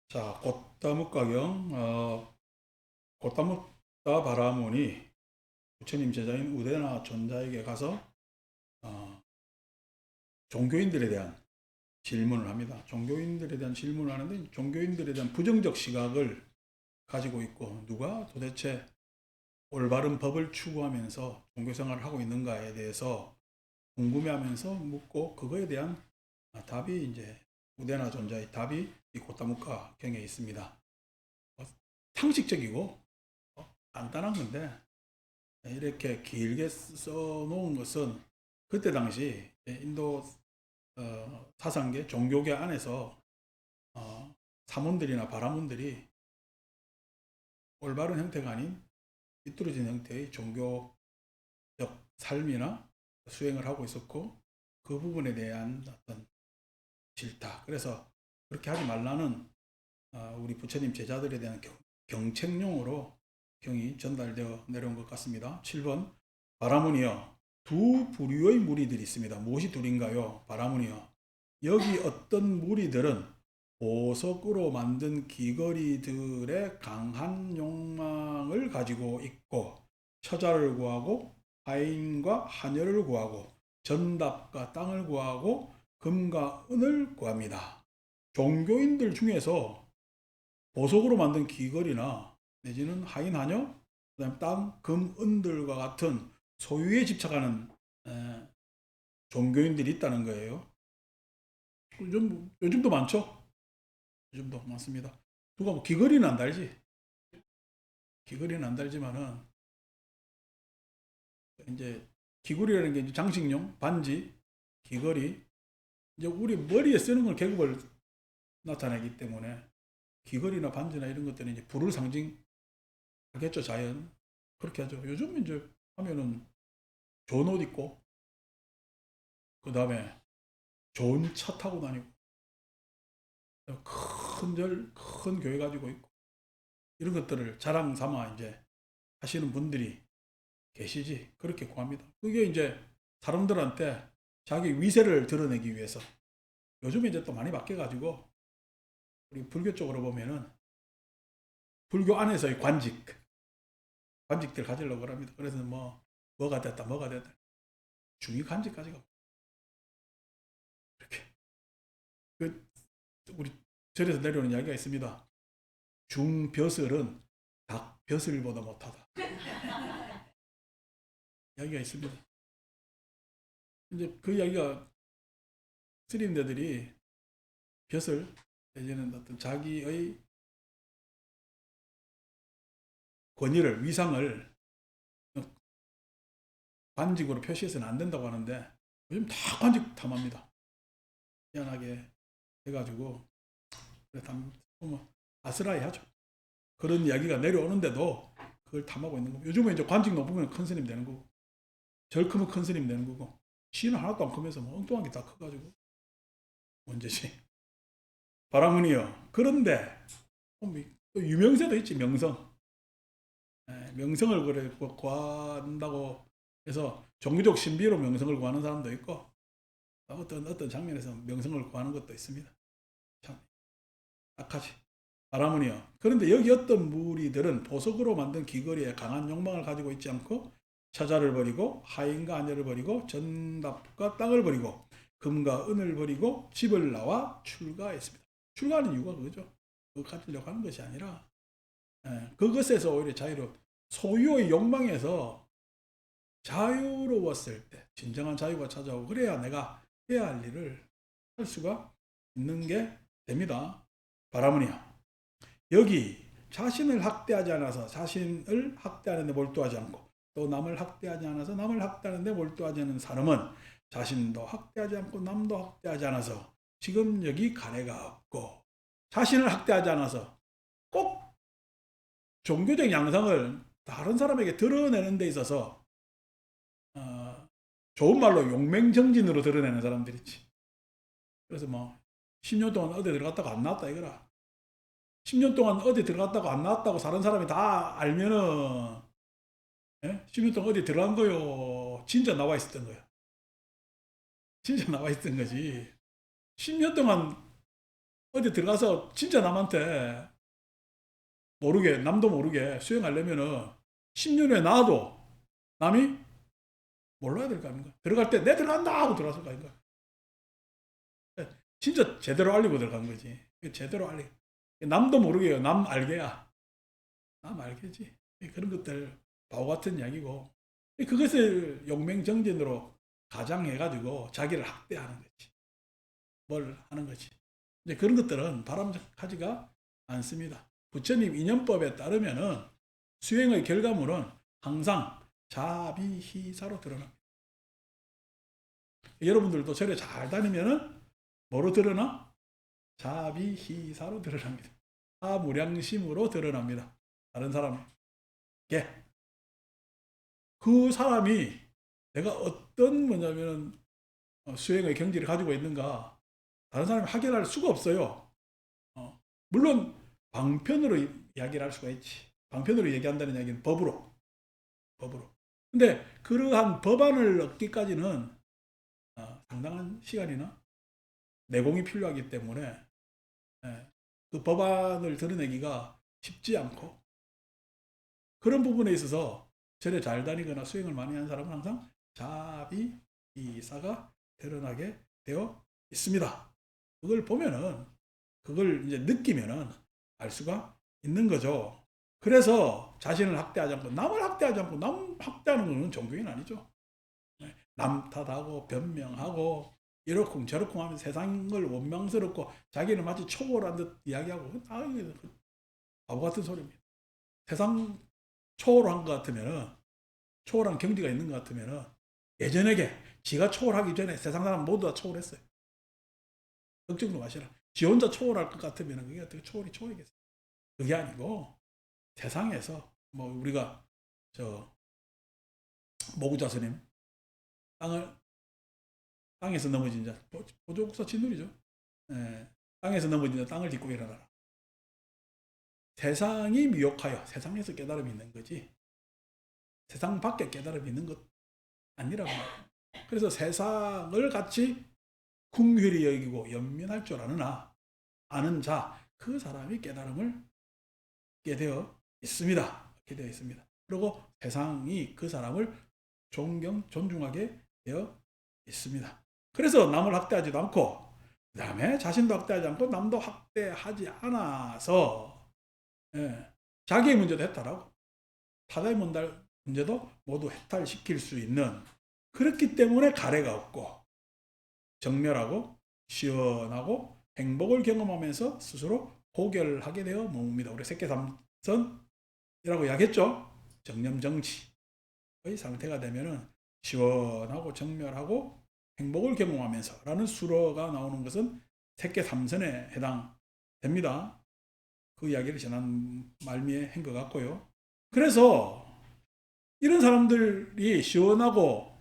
자, 고타묵가경, 고타묵다 바라문이 부처님 제자인 우데나 존자에게 가서 종교인들에 대한 질문을 합니다. 종교인들에 대한 질문을 하는데 종교인들에 대한 부정적 시각을 가지고 있고 누가 도대체 올바른 법을 추구하면서 종교생활을 하고 있는가에 대해서 궁금해하면서 묻고 그거에 대한 답이 이제 우데나 존자의 답이 이 고타묵가 경에 있습니다. 상식적이고 간단한 건데 이렇게 길게 써놓은 것은 그때 당시 인도 사상계, 종교계 안에서 사문들이나 바라문들이 올바른 형태가 아닌 삐뚤어진 형태의 종교적 삶이나 수행을 하고 있었고 그 부분에 대한 어떤 질타. 그래서 그렇게 하지 말라는 우리 부처님 제자들에 대한 경책용으로 경이 전달되어 내려온 것 같습니다. 7번 바라문이여 두 부류의 무리들이 있습니다. 무엇이 둘인가요? 바라문이여 여기 어떤 무리들은 보석으로 만든 귀걸이들의 강한 욕망을 가지고 있고 처자를 구하고 하인과 하녀를 구하고 전답과 땅을 구하고 금과 은을 구합니다. 종교인들 중에서 보석으로 만든 귀걸이나 내지는 하인 하녀, 그다음 땅, 금, 은들과 같은 소유에 집착하는 종교인들이 있다는 거예요. 요즘도 많죠? 요즘도 많습니다. 누가 뭐 귀걸이는 안 달지. 귀걸이는 안 달지만은 이제 귀걸이라는 게 이제 장식용, 반지, 귀걸이, 이제 우리 머리에 쓰는 걸 계급을 나타내기 때문에 귀걸이나 반지나 이런 것들은 이제 불을 상징하겠죠, 자연. 그렇게 하죠. 요즘 이제 하면은 좋은 옷 입고, 그 다음에 좋은 차 타고 다니고, 큰 교회 가지고 있고, 이런 것들을 자랑 삼아 이제 하시는 분들이 계시지. 그렇게 구합니다. 그게 이제 사람들한테 자기 위세를 드러내기 위해서. 요즘에 이제 또 많이 바뀌어가지고, 우리 불교 쪽으로 보면은, 불교 안에서의 관직들 가지려고 합니다. 그래서 뭐가 됐다, 뭐가 됐다. 중위 관직까지 가. 이렇게. 그, 우리 절에서 내려오는 이야기가 있습니다. 중벼슬은 닭벼슬보다 못하다. 이야기가 있습니다. 이제 그 이야기가 스님네들이 벼슬, 내지는 어떤 자기의 권위를, 위상을 관직으로 표시해서는 안 된다고 하는데 요즘 다 관직 탐합니다. 희한하게 해가지고 보면 아스라이 하죠. 그런 이야기가 내려오는데도 그걸 탐하고 있는 거고 요즘은 이제 관직 높으면 큰 스님 되는 거고 절 크면 큰 스님 되는 거고 시는 하나도 안 크면서 뭐 엉뚱한 게 다 커가지고 문제지. 바라문이요. 그런데 또 유명세도 있지. 명성. 명성을 그래 구한다고 해서 종교적 신비로 명성을 구하는 사람도 있고 어떤 장면에서 명성을 구하는 것도 있습니다. 참 악하지. 바라문이요. 그런데 여기 어떤 무리들은 보석으로 만든 귀걸이에 강한 욕망을 가지고 있지 않고 처자를 버리고 하인과 아내를 버리고 전답과 땅을 버리고 금과 은을 버리고 집을 나와 출가했습니다. 출가하는 이유가 그거죠. 그거 가지려고 하는 것이 아니라 그것에서 오히려 소유의 욕망에서 자유로웠을 때 진정한 자유가 찾아오고 그래야 내가 해야 할 일을 할 수가 있는 게 됩니다. 바라문이야. 여기 자신을 학대하지 않아서 자신을 학대하는 데 몰두하지 않고 또 남을 학대하지 않아서 남을 학대하는 데 몰두하지 않은 사람은 자신도 학대하지 않고 남도 학대하지 않아서 지금 여기 가래가 없고 자신을 학대하지 않아서 꼭 종교적 양상을 다른 사람에게 드러내는 데 있어서 어, 좋은 말로 용맹정진으로 드러내는 사람들이 있지. 그래서 10년 동안 어디 들어갔다가 안 나왔다 이거라. 10년 동안 어디 들어갔다고 안 나왔다고 다른 사람이 다 알면은 10년 동안 어디 들어간 거요. 진짜 나와 있었던 거야. 진짜 나와 있었던 거지. 10년 동안 어디 들어가서 진짜 남한테 모르게, 남도 모르게 수행하려면은 10년 후에 나도 남이 몰라야 될 거 아닌가. 들어갈 때 내 들어간다 하고 들어갔을 거 아닌가. 진짜 제대로 알리고 들어간 거지. 제대로 알리. 남도 모르게요. 남 알게야. 남 알게지. 그런 것들 바보 같은 이야기고. 그것을 용맹정진으로 가장해가지고 자기를 학대하는 거지. 뭘 하는 거지. 이제 그런 것들은 바람직하지가 않습니다. 부처님 인연법에 따르면은 수행의 결과물은 항상 자비희사로 드러납니다. 여러분들도 절에 잘 다니면은 뭐로 드러나? 자비희사로 드러납니다. 사무량심으로 드러납니다. 다른 사람에게. 그 사람이 내가 어떤 뭐냐면 수행의 경지를 가지고 있는가 다른 사람이 확인할 수가 없어요. 물론 방편으로 이야기를 할 수가 있지. 방편으로 얘기한다는 이야기는 법으로. 근데 그러한 법안을 얻기까지는 상당한 시간이나 내공이 필요하기 때문에 그 법안을 드러내기가 쉽지 않고 그런 부분에 있어서 절에 잘 다니거나 수행을 많이 하는 사람은 항상 자비이사가 드러나게 되어 있습니다. 그걸 보면은 그걸 이제 느끼면은 알 수가 있는 거죠. 그래서 자신을 학대하지 않고 남을 학대하지 않고 남 학대하는 것은 종교인 아니죠. 남 탓하고 변명하고 이러쿵 저러쿵 하면서 세상을 원망스럽고 자기는 마치 초월한 듯 이야기하고 바보 같은 소리입니다. 세상 초월한 것 같으면은 초월한 경지가 있는 것 같으면은 예전에게 지가 초월하기 전에 세상 사람 모두 다 초월했어요. 걱정도 마시라. 지 혼자 초월할 것 같으면 그게 어떻게 초월이겠어요. 그게 아니고 세상에서 뭐 우리가 저 모구자 스님 땅에서 넘어진 자 보조국사 진누리죠. 땅에서 넘어진 자 땅을 딛고 일어나라. 세상이 미혹하여 세상에서 깨달음이 있는 거지 세상 밖에 깨달음이 있는 것 아니라고. 그래서 세상을 같이 궁휼히 여기고 연민할 줄 아는 자 그 사람이 깨달음을 얻게 되어 있습니다. 그리고 세상이 그 사람을 존중하게 되어 있습니다. 그래서 남을 학대하지도 않고 그 다음에 자신도 학대하지 않고 남도 학대하지 않아서 자기의 문제도 해탈하고 타다의 문제도 모두 해탈시킬 수 있는 그렇기 때문에 가래가 없고 정멸하고 시원하고 행복을 경험하면서 스스로 고결하게 되어 멉니다. 우리 색계삼선이라고 이야기했죠. 정념정치의 상태가 되면은 시원하고 정멸하고 행복을 경험하면서 라는 수로가 나오는 것은 색계삼선에 해당됩니다. 그 이야기를 지난 말미에 한 것 같고요. 그래서 이런 사람들이 시원하고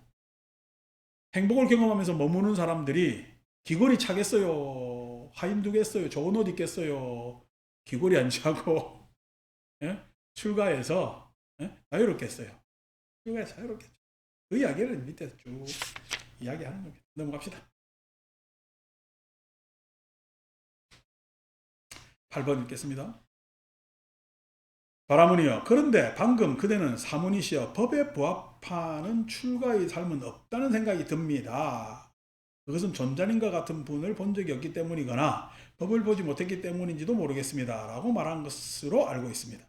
행복을 경험하면서 머무는 사람들이 귀걸이 차겠어요? 하인 두겠어요? 좋은 옷 입겠어요? 귀걸이 안 차고 출가해서 자유롭겠어요? 출가해서 자유롭겠죠. 그 이야기를 밑에 쭉 이야기하는 겁니다. 넘어갑시다. 8번 읽겠습니다. 바라문이여 그런데 방금 그대는 사문이시여 법에 부합하는 출가의 삶은 없다는 생각이 듭니다. 그것은 존자님과 같은 분을 본 적이 없기 때문이거나 법을 보지 못했기 때문인지도 모르겠습니다. 라고 말한 것으로 알고 있습니다.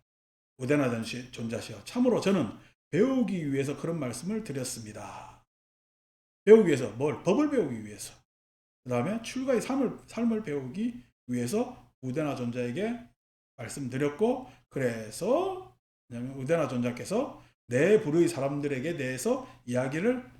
우대나 존자시여 참으로 저는 배우기 위해서 그런 말씀을 드렸습니다. 배우기 위해서 뭘? 법을 배우기 위해서. 그 다음에 출가의 삶을 배우기 위해서 우대나 존자에게 말씀드렸고 그래서 우대나 존자께서 내 부류의 사람들에게 대해서 이야기를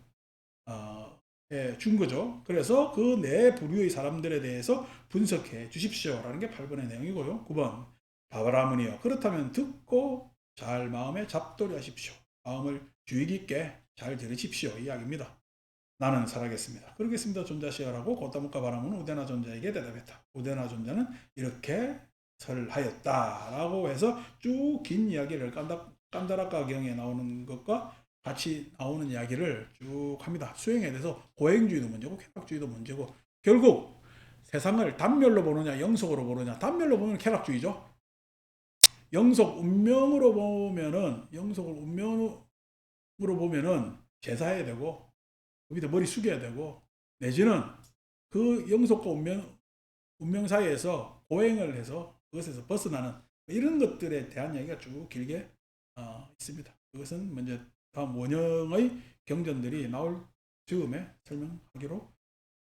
준 거죠. 그래서 그 네 부류의 사람들에 대해서 분석해 주십시오라는 게 8번의 내용이고요. 9번 바라문이여 그렇다면 듣고 잘 마음에 잡돌이 하십시오. 마음을 주의 깊게 잘 들으십시오. 이야기입니다. 나는 살아겠습니다. 그러겠습니다. 존자시여라고 고타무카 바라문은 우데나 존자에게 대답했다. 우데나 존자는 이렇게 설하였다라고 해서 쭉 긴 이야기를 깐다라카 경에 나오는 것과 같이 나오는 이야기를 쭉 합니다. 수행에 대해서 고행주의도 문제고 쾌락주의도 문제고 결국 세상을 단멸로 보느냐 영속으로 보느냐. 단멸로 보면 쾌락주의죠. 영속 운명으로 보면은 영속을 운명으로 보면은 제사해야 되고 그 밑에 머리 숙여야 되고 내지는 그 영속과 운명 사이에서 보행을 해서 그것에서 벗어나는 이런 것들에 대한 이야기가 쭉 길게 있습니다. 그것은 먼저 다음 원형의 경전들이 나올 즈음에 설명하기로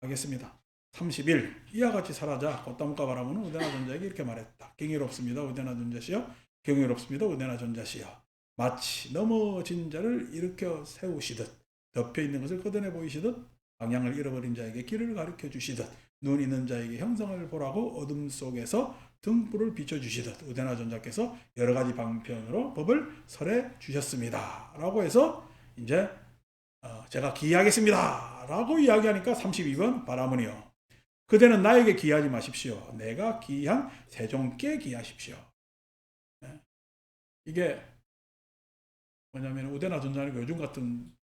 하겠습니다. 31. 이와 같이 살아자 꽃담과 바라보는 우대나 존자에게 이렇게 말했다. 경이롭습니다. 우대나 존자시여. 경이롭습니다. 우대나 존자시여. 마치 넘어진 자를 일으켜 세우시듯 덮여있는 것을 걷어내 보이시듯 방향을 잃어버린 자에게 길을 가르쳐 주시듯 눈 있는 자에게 형상을 보라고 어둠 속에서 등불을 비춰주시듯 우대나 존자께서 여러 가지 방편으로 법을 설해 주셨습니다. 라고 해서 이제 제가 기이하겠습니다. 라고 이야기하니까 32번 바라문이요. 그대는 나에게 기이하지 마십시오. 내가 기이한 세종께 기이하십시오. 이게 뭐냐면 우대나 존자는 요즘 같은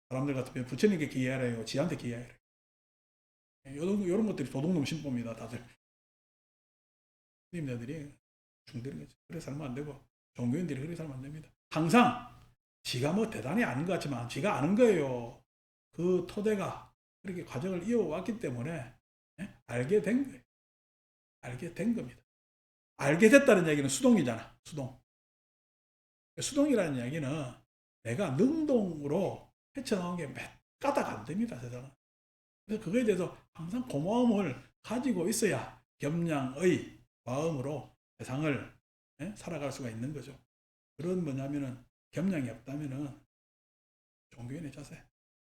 사람들 같으면 부처님께 기이하래요. 지한테 기이하래요. 이런 것들이 도둑놈 신법입니다. 다들. 스님들이 중들이 그래 살면 안 되고 종교인들이 그래 살면 안 됩니다. 항상 지가 뭐 대단히 아는 것 같지만 지가 아는 거예요. 그 토대가 그렇게 과정을 이어왔기 때문에 알게 된 거예요. 알게 된 겁니다. 알게 됐다는 얘기는 수동이잖아. 수동. 수동이라는 이야기는 내가 능동으로 헤쳐나온 게 몇 가닥 안 됩니다. 세상은. 그래서 그거에 대해서 항상 고마움을 가지고 있어야 겸양의 마음으로 세상을 살아갈 수가 있는 거죠. 그런 뭐냐면은 겸양이 없다면은 종교인의 자세.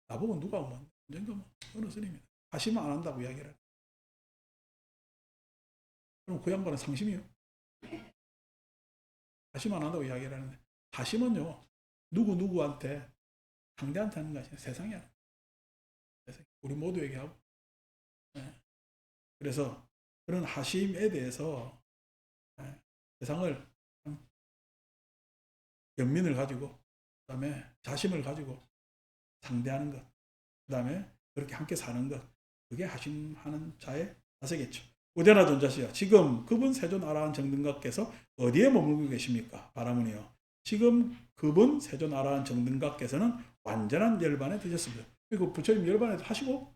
나보고 누가 오면 언젠가 뭐 어느 스님이 하시면 안 한다고 이야기를 해. 그럼 그 양반은 상심이요. 하시면 안 한다고 이야기를 하는데 하시면요 누구한테 상대한테 하는 것이 세상이 아니야. 우리 모두에게 하고. 그래서 그런 하심에 대해서 세상을 연민을 가지고 그 다음에 자심을 가지고 상대하는 것 그 다음에 그렇게 함께 사는 것 그게 하심하는 자의 자세겠죠. 우대나 존자시여 지금 그분 세존 아라한 정등각께서 어디에 머물고 계십니까? 바라문이요. 지금 그분 세존 아라한 정등각께서는 완전한 열반에 드셨습니다. 그리고 부처님 열반에 하시고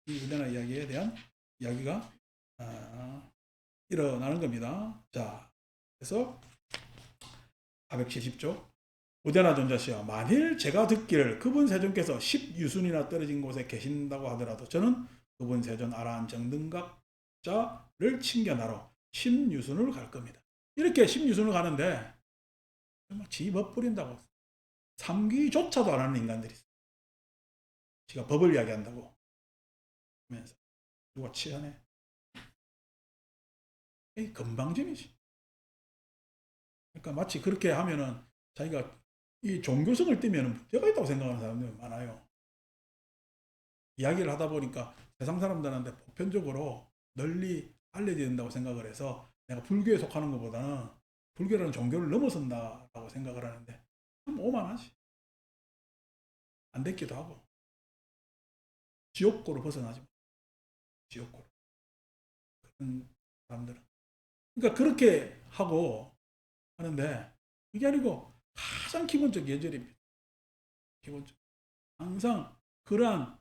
이 우대나 이야기에 대한 이야기가 일어나는 겁니다. 자, 그래서 470조 우대나 존자시여 만일 제가 듣기를 그분 세존께서 10유순이나 떨어진 곳에 계신다고 하더라도 저는 그분 세존 아라한 정등각자를 챙겨나러 10유순을 갈 겁니다. 이렇게 10유순을 가는데 지 법 부린다고 3귀조차도 안 하는 인간들이 있어요. 지가 법을 이야기한다고 하면서 누가 치하네. 이 건방짐이지. 그러니까 마치 그렇게 하면은 자기가 이 종교성을 띠면 문제가 있다고 생각하는 사람들이 많아요. 이야기를 하다 보니까 세상 사람들한테 보편적으로 널리 알려져야 된다고 생각을 해서 내가 불교에 속하는 것보다는 불교라는 종교를 넘어선다라고 생각을 하는데 참 오만하지. 안 됐기도 하고 지옥고로 벗어나지 못. 지옥고로. 그런 사람들은. 그러니까 그렇게 하고 하는데 그게 아니고 가장 기본적 예절입니다. 기본적. 항상 그러한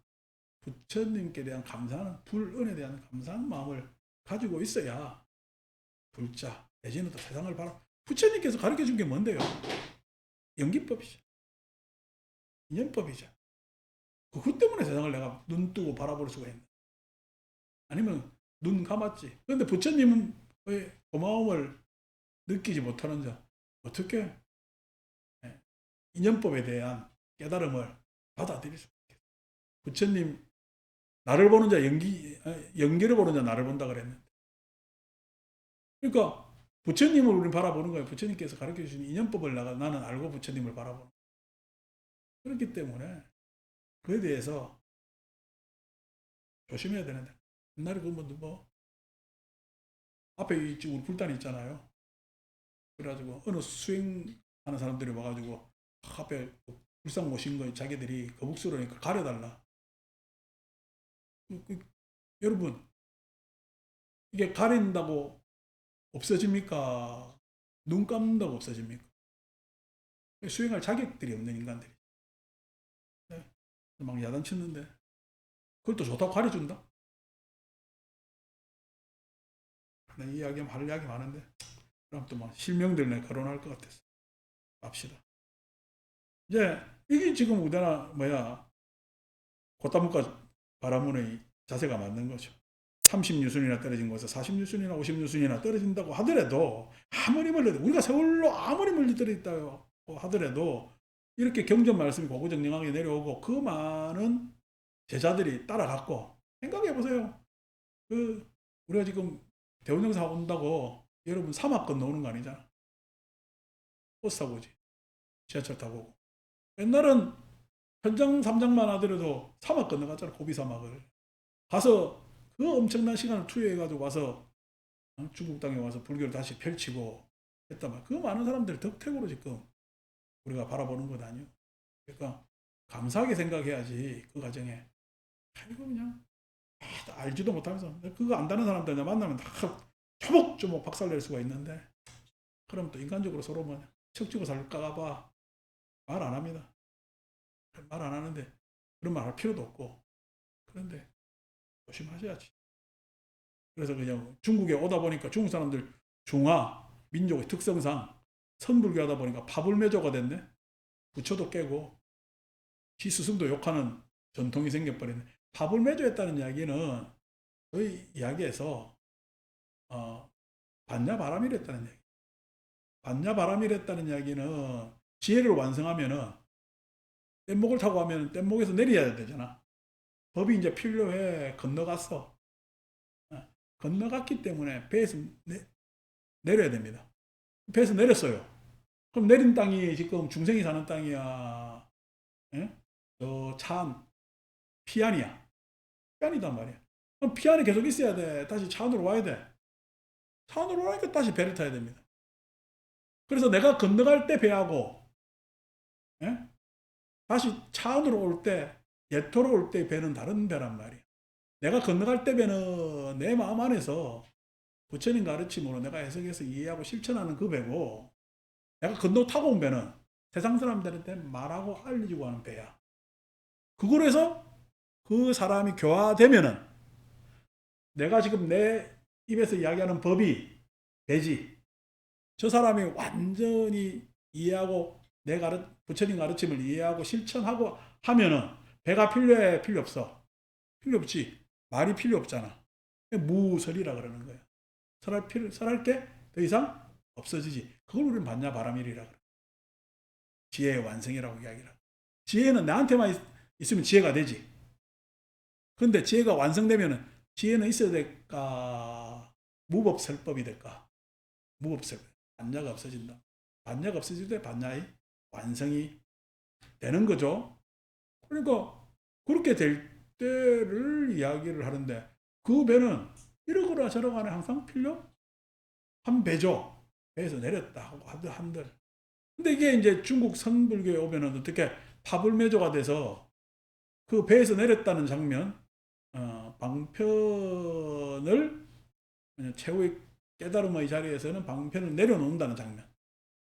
부처님께 대한 감사하는 불은에 대한 감사하는 마음을 가지고 있어야 불자 내지는 또 세상을 바라. 부처님께서 가르쳐 준 게 뭔데요? 연기법이죠. 인연법이죠. 그것 때문에 세상을 내가 눈 뜨고 바라볼 수가 있는. 아니면 눈 감았지. 그런데 부처님은 왜 고마움을 느끼지 못하는 자 어떻게 인연법에 대한 깨달음을 받아들일 수 있겠어요? 부처님 나를 보는 자 연기를 보는 자 나를 본다 그랬는데 그러니까 부처님을 우리는 바라보는 거예요. 부처님께서 가르쳐 주신 인연법을 나는 알고 부처님을 바라보는 거예요. 그렇기 때문에 그에 대해서 조심해야 되는데 옛날에 뭐 앞에 우리 불단이 있잖아요. 그래가지고 어느 수행하는 사람들이 와가지고 앞에 불상 모신 거 자기들이 거북스러우니까 가려달라. 여러분 이게 가린다고 없어집니까? 눈 감는다고 없어집니까? 수행할 자격들이 없는 인간들이. 네. 막 야단쳤는데 그걸 또 좋다고 가려준다? 네, 이야기하면 할 이야기 많은데 그럼 또 막 실명들 거론할 것 같아서 맙시다. 이제 이게 지금 우리나라 고타문과 바라문의 자세가 맞는 거죠. 30유순이나 떨어진 곳에서 40유순이나 50유순이나 떨어진다고 하더라도 아무리 멀리도 우리가 세월로 아무리 멀리 떨어졌다고 하더라도 이렇게 경전 말씀이 고고정령하게 내려오고 그 많은 제자들이 따라갔고 생각해 보세요. 우리가 지금 대원정사 온다고 여러분 사막 건너오는 거 아니잖아. 버스 타고 오지. 지하철 타고 오고. 옛날은 현장 3장만 하더라도 사막 건너갔잖아. 고비 사막을. 가서 그 엄청난 시간을 투여해가지고 와서 중국 땅에 와서 불교를 다시 펼치고 했단 말이야. 그 많은 사람들 덕택으로 지금 우리가 바라보는 것 아니에요. 그러니까 감사하게 생각해야지 그 과정에. 아이고 그냥 알지도 못하면서 그거 안다는 사람들 만나면 다 초목초목 박살낼 수가 있는데 그럼 또 인간적으로 서로 뭐 척지고 살까봐 말 안 합니다. 말 안 하는데 그런 말 할 필요도 없고 그런데 조심하셔야지. 그래서 그냥 중국에 오다 보니까 중국 사람들 중화 민족의 특성상 선불교 하다 보니까 파불매조가 됐네. 부처도 깨고 지 스승도 욕하는 전통이 생겨버렸네. 파불매조했다는 이야기는 저희 이야기에서 반야바람이랬다는 이야기. 반야바람이랬다는 이야기는 지혜를 완성하면은 뗏목을 타고 가면 뗏목에서 내려야 되잖아. 법이 이제 필요해. 건너갔어. 건너갔기 때문에 배에서 내려야 됩니다. 배에서 내렸어요. 그럼 내린 땅이 지금 중생이 사는 땅이야. 예? 참 피안이야. 피안이단 말이야. 그럼 피안이 계속 있어야 돼. 다시 차 안으로 와야 돼. 차 안으로 와니까 다시 배를 타야 됩니다. 그래서 내가 건너갈 때 배하고 예? 다시 차 안으로 올 때 예토로 올 때 배는 다른 배란 말이야. 내가 건너갈 때 배는 내 마음 안에서 부처님 가르침으로 내가 해석해서 이해하고 실천하는 그 배고 내가 건너 타고 온 배는 세상 사람들한테 말하고 알려주고 하는 배야. 그걸 해서 그 사람이 교화되면은 내가 지금 내 입에서 이야기하는 법이 배지. 저 사람이 완전히 이해하고 부처님 가르침을 이해하고 실천하고 하면은 배가 필요해? 필요 없어? 필요 없지. 말이 필요 없잖아. 무설이라 그러는 거야. 설할 게 더 이상 없어지지. 그걸 우리는 반야바라밀이라 그래. 지혜의 완성이라고 이야기를 하고. 지혜는 나한테만 있으면 지혜가 되지. 그런데 지혜가 완성되면은 지혜는 있어야 될까? 무법설법이 될까? 무법설법. 반야가 없어진다. 반야가 없어질 때 반야의 완성이 되는 거죠. 그러니까 그렇게 될 때를 이야기를 하는데 그 배는 이러거나 저러거나 항상 필요한 배죠. 배에서 내렸다 하고 한들. 근데 이게 이제 중국 선불교에 오면은 어떻게 파불매조가 돼서 그 배에서 내렸다는 장면, 방편을 최후의 깨달음의 자리에서는 방편을 내려놓는다는 장면.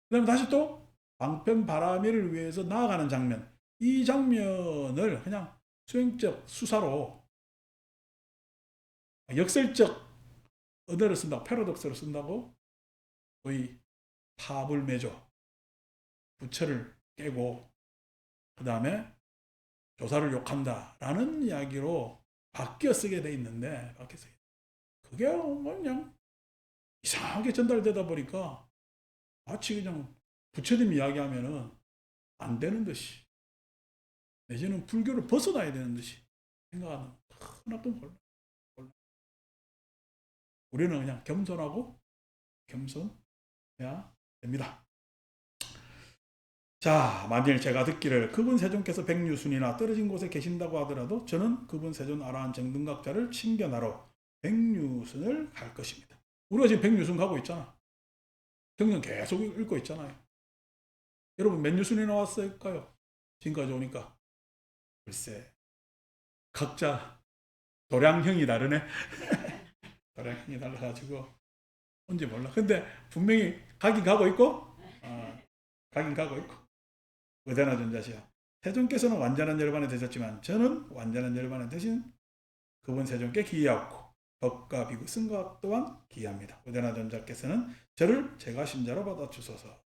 그 다음에 다시 또 방편 바라미를 위해서 나아가는 장면. 이 장면을 그냥 수행적 수사로 역설적 언어를 쓴다고, 패러독스를 쓴다고 거의 파불매조, 부처를 깨고 그 다음에 조사를 욕한다라는 이야기로 바뀌어 쓰게 돼 있는데 그게 그냥 이상하게 전달되다 보니까 마치 그냥 부처님 이야기하면은 안 되는 듯이 내지는 불교를 벗어나야 되는 듯이 생각하는 크나큰 혼란. 우리는 그냥 겸손하고 겸손해야 됩니다. 자, 만일 제가 듣기를 그분 세존께서 백유순이나 떨어진 곳에 계신다고 하더라도 저는 그분 세존 아라한 정등각자를 챙겨나러 백유순을 갈 것입니다. 우리가 지금 백유순 가고 있잖아. 경전 계속 읽고 있잖아요. 여러분 몇 유순이 나왔을까요? 지금까지 오니까 글쎄 각자 도량형이 다르네. 도량이 달라가지고 뭔지 몰라. 근데 분명히 가긴 가고 있고, 가긴 가고 있고. 의대나 전자시야. 세종께서는 완전한 열반에 되셨지만 저는 완전한 열반에 되신 그분 세종께 기이하고 법과 비구 승과 또한 기이합니다. 의대나 전자께서는 저를 제가 신자로 받아주소서.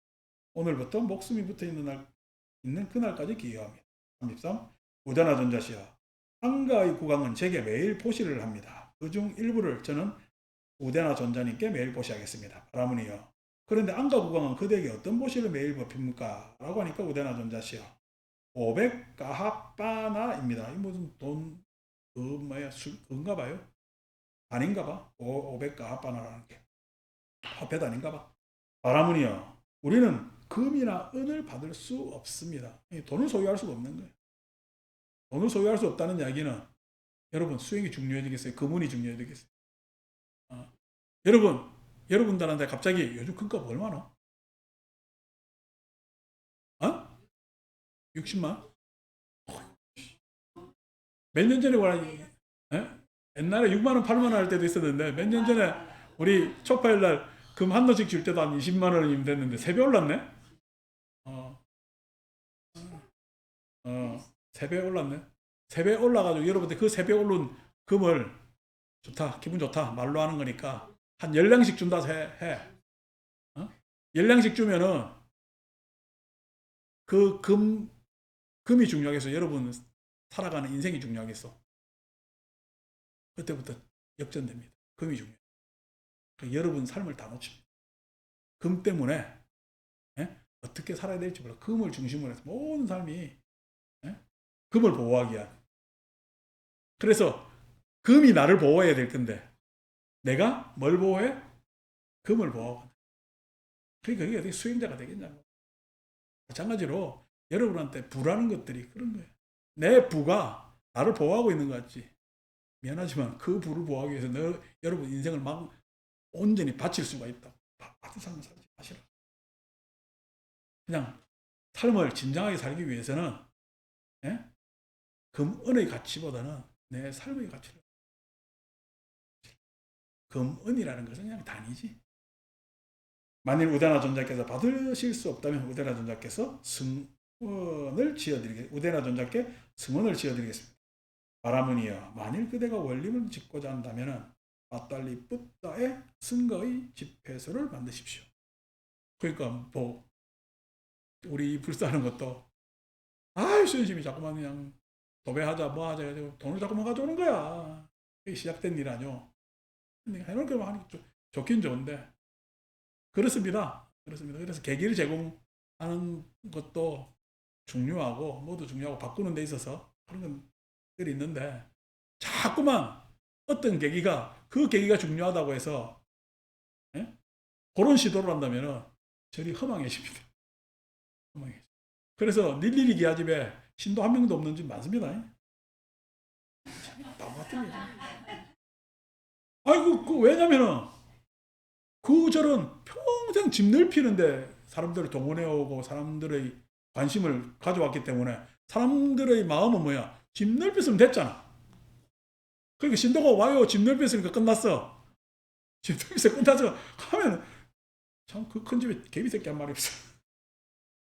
오늘부터 목숨이 붙어 있는 그날까지 기이합니다. 33. 의대나 전자시야. 안가의 국왕은 제게 매일 보시를 합니다. 그중 일부를 저는 우대나 전자님께 매일 보시하겠습니다. 바라문이여. 그런데 안가 국왕은 그대에게 어떤 보시를 매일 법입니까? 라고 하니까 우대나 전자시여. 500 가하바나입니다. 이 무슨 돈, 그건가 봐요. 아닌가 봐. 500 가하바나라는 게. 화폐도 아닌가 봐. 바라문이여. 우리는 금이나 은을 받을 수 없습니다. 돈을 소유할 수가 없는 거예요. 돈을 소유할 수 없다는 이야기는 여러분 수익이 중요해지겠어요? 금은이 중요해지겠어요? 여러분들한테 갑자기 요즘 금값 얼마나? 60만? 몇 년 전에 옛날에 6만 원, 8만 원 할 때도 있었는데 몇 년 전에 우리 초파일 날 금 한 도씩 줄 때도 한 20만 원이면 됐는데 3배 올랐네? 3배 올랐네? 3배 올라가지고 여러분들 그 3배 오른 금을 좋다, 기분 좋다 말로 하는 거니까 한 10량씩 준다 해. 10량씩 주면은 그 금이 중요하겠어. 여러분 살아가는 인생이 중요하겠어. 그때부터 역전됩니다. 금이 중요해요. 여러분 삶을 다 놓칩니다. 금 때문에 어떻게 살아야 될지 몰라. 금을 중심으로 해서 모든 삶이 금을 보호하기 위한. 그래서 금이 나를 보호해야 될 건데 내가 뭘 보호해? 금을 보호하고. 그러니까 그게 어떻게 수행자가 되겠냐고. 마찬가지로 여러분한테 부라는 것들이 그런 거예요. 내 부가 나를 보호하고 있는 것 같지. 미안하지만 그 부를 보호하기 위해서 여러분 인생을 막 온전히 바칠 수가 있다. 같은 삶을 살지 마시라. 그냥 삶을 진정하게 살기 위해서는 금은의 가치보다는 내 삶의 가치를. 금은이라는 것은 그냥 단위지. 만일 우대나 전자께서 받으실 수 없다면 우대나 전자께서 우대나 전자께 승원을 지어드리겠습니다. 바라문이여. 만일 그대가 원림을 짓고자 한다면 빠딸리 뿌따의 승거의 집회소를 만드십시오. 그러니까 뭐 우리 불사하는 것도 수연심이 자꾸만 그냥 도배하자 뭐 하자 해가지고 돈을 자꾸만 가져오는 거야. 이게 시작된 일 아니요. 해놓은 거 하니 좋긴 좋은데 그렇습니다. 그래서 계기를 제공하는 것도 중요하고 모두 중요하고 바꾸는 데 있어서 그런 것들이 있는데 자꾸만 어떤 계기가 그 계기가 중요하다고 해서 그런 시도를 한다면 저리 허망해집니다. 허망해져. 그래서 닐리리 기아집에 신도 한 명도 없는 집 많습니다. 바보 같은 게. 왜냐면은 저런 평생 집 넓히는데 사람들을 동원해 오고 사람들의 관심을 가져왔기 때문에 사람들의 마음은 뭐야? 집 넓혔으면 됐잖아. 그러니까 신도가 와요. 집 넓혔으니까 끝났어. 집 넓혀서 끝나서 하면 참 그 큰 집에 개비 새끼 한 마리 없어.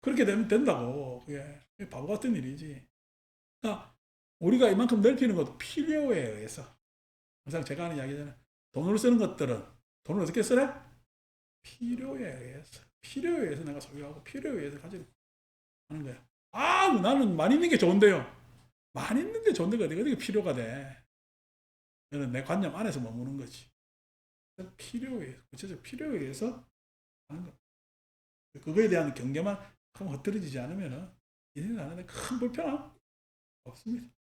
그렇게 되면 된다고. 그게 바보 같은 일이지. 그러니까 우리가 이만큼 넓히는 것도 필요에 의해서. 항상 제가 하는 이야기잖아요. 돈으로 쓰는 것들은 돈을 어떻게 쓰래? 필요에 의해서. 필요에 의해서 내가 소유하고 필요에 의해서 가지는 거야. 나는 많이 있는 게 좋은데요. 많이 있는 게 좋은데 어떻게 필요가 돼? 저는 내 관념 안에서 머무는 거지. 필요에 의해서, 구체적 필요에 의해서 하는 거. 그거에 대한 경계만 흐트러지지 않으면 인생 사는데 큰 불편함 없습니다.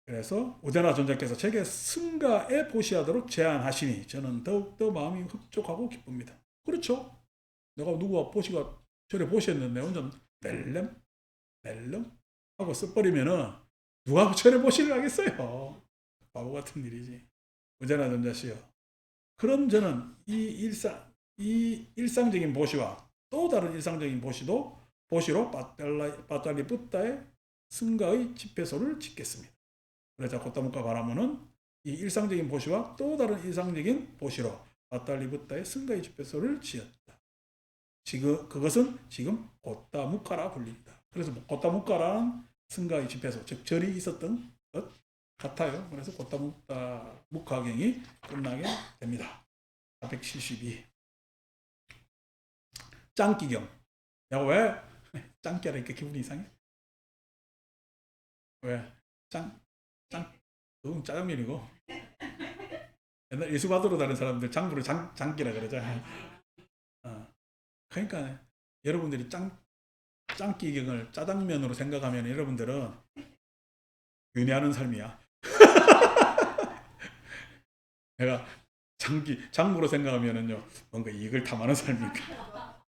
그래서 우대나 전자께서 제게 승가에 보시하도록 제안하시니 저는 더욱더 마음이 흡족하고 기쁩니다. 그렇죠. 내가 누구가 보시가 저래 보셨는데 혼자 멜름 하고 써버리면은 누가 저래 보시를 하겠어요. 바보 같은 일이지. 우대나 전자시여. 그럼 저는 이 일상적인 보시와 또 다른 일상적인 보시로 빠딸리 뿌따의 승가의 집회소를 짓겠습니다. 그래서 곧다묵과 바라문은 이 일상적인 보시와 또 다른 일상적인 보시로 아탈리붓다의 승가의 집회소를 지었다. 지금 그것은 지금 곧다묵가라 불립니다. 그래서 곧다묵가라는 승가의 집회소, 즉 절이 있었던 것 같아요. 그래서 곧다묵가경이 끝나게 됩니다. 472. 짱기경. 야, 왜 짱깨라 이렇게 기분이 이상해? 왜? 짱, 그건 짜장면이고. 옛날 예수받으러 다니는 사람들 장부를 장기라 그러잖아. 그러니까 여러분들이 짱기경을 짜장면으로 생각하면 여러분들은 윤회하는 삶이야. 내가 장부로 생각하면은요, 뭔가 이익을 탐하는 삶이니까.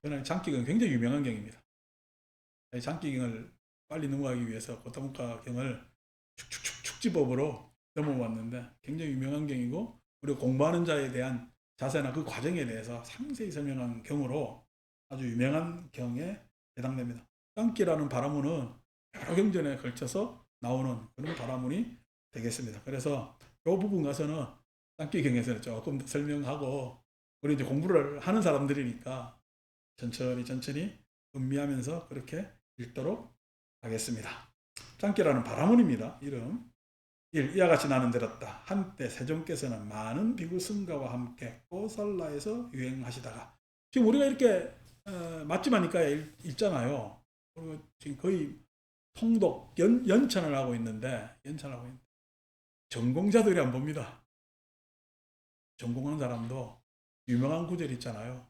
저는 장기경 굉장히 유명한 경입니다. 장기경을 빨리 넘어가기 위해서 고타문과경을 축지법으로 넘어왔는데 굉장히 유명한 경이고, 우리가 공부하는 자에 대한 자세나 그 과정에 대해서 상세히 설명한 경으로 아주 유명한 경에 해당됩니다. 깡기라는 바라문은 여러 경전에 걸쳐서 나오는 그런 바라문이 되겠습니다. 그래서 이 부분 가서는 깡기경에서는 조금 더 설명하고, 우리 이제 공부를 하는 사람들이니까 천천히 음미하면서 그렇게 읽도록 하겠습니다. 짱깨라는 바라문입니다. 이름. 1. 이와 같이 나는 들었다. 한때 세종께서는 많은 비구 승가와 함께 꼬살라에서 유행하시다가, 지금 우리가 이렇게 맛집하니까 읽잖아요. 그리고 지금 거의 통독 연찬을 하고 있는데 전공자들이 안 봅니다. 전공한 사람도 유명한 구절 있잖아요.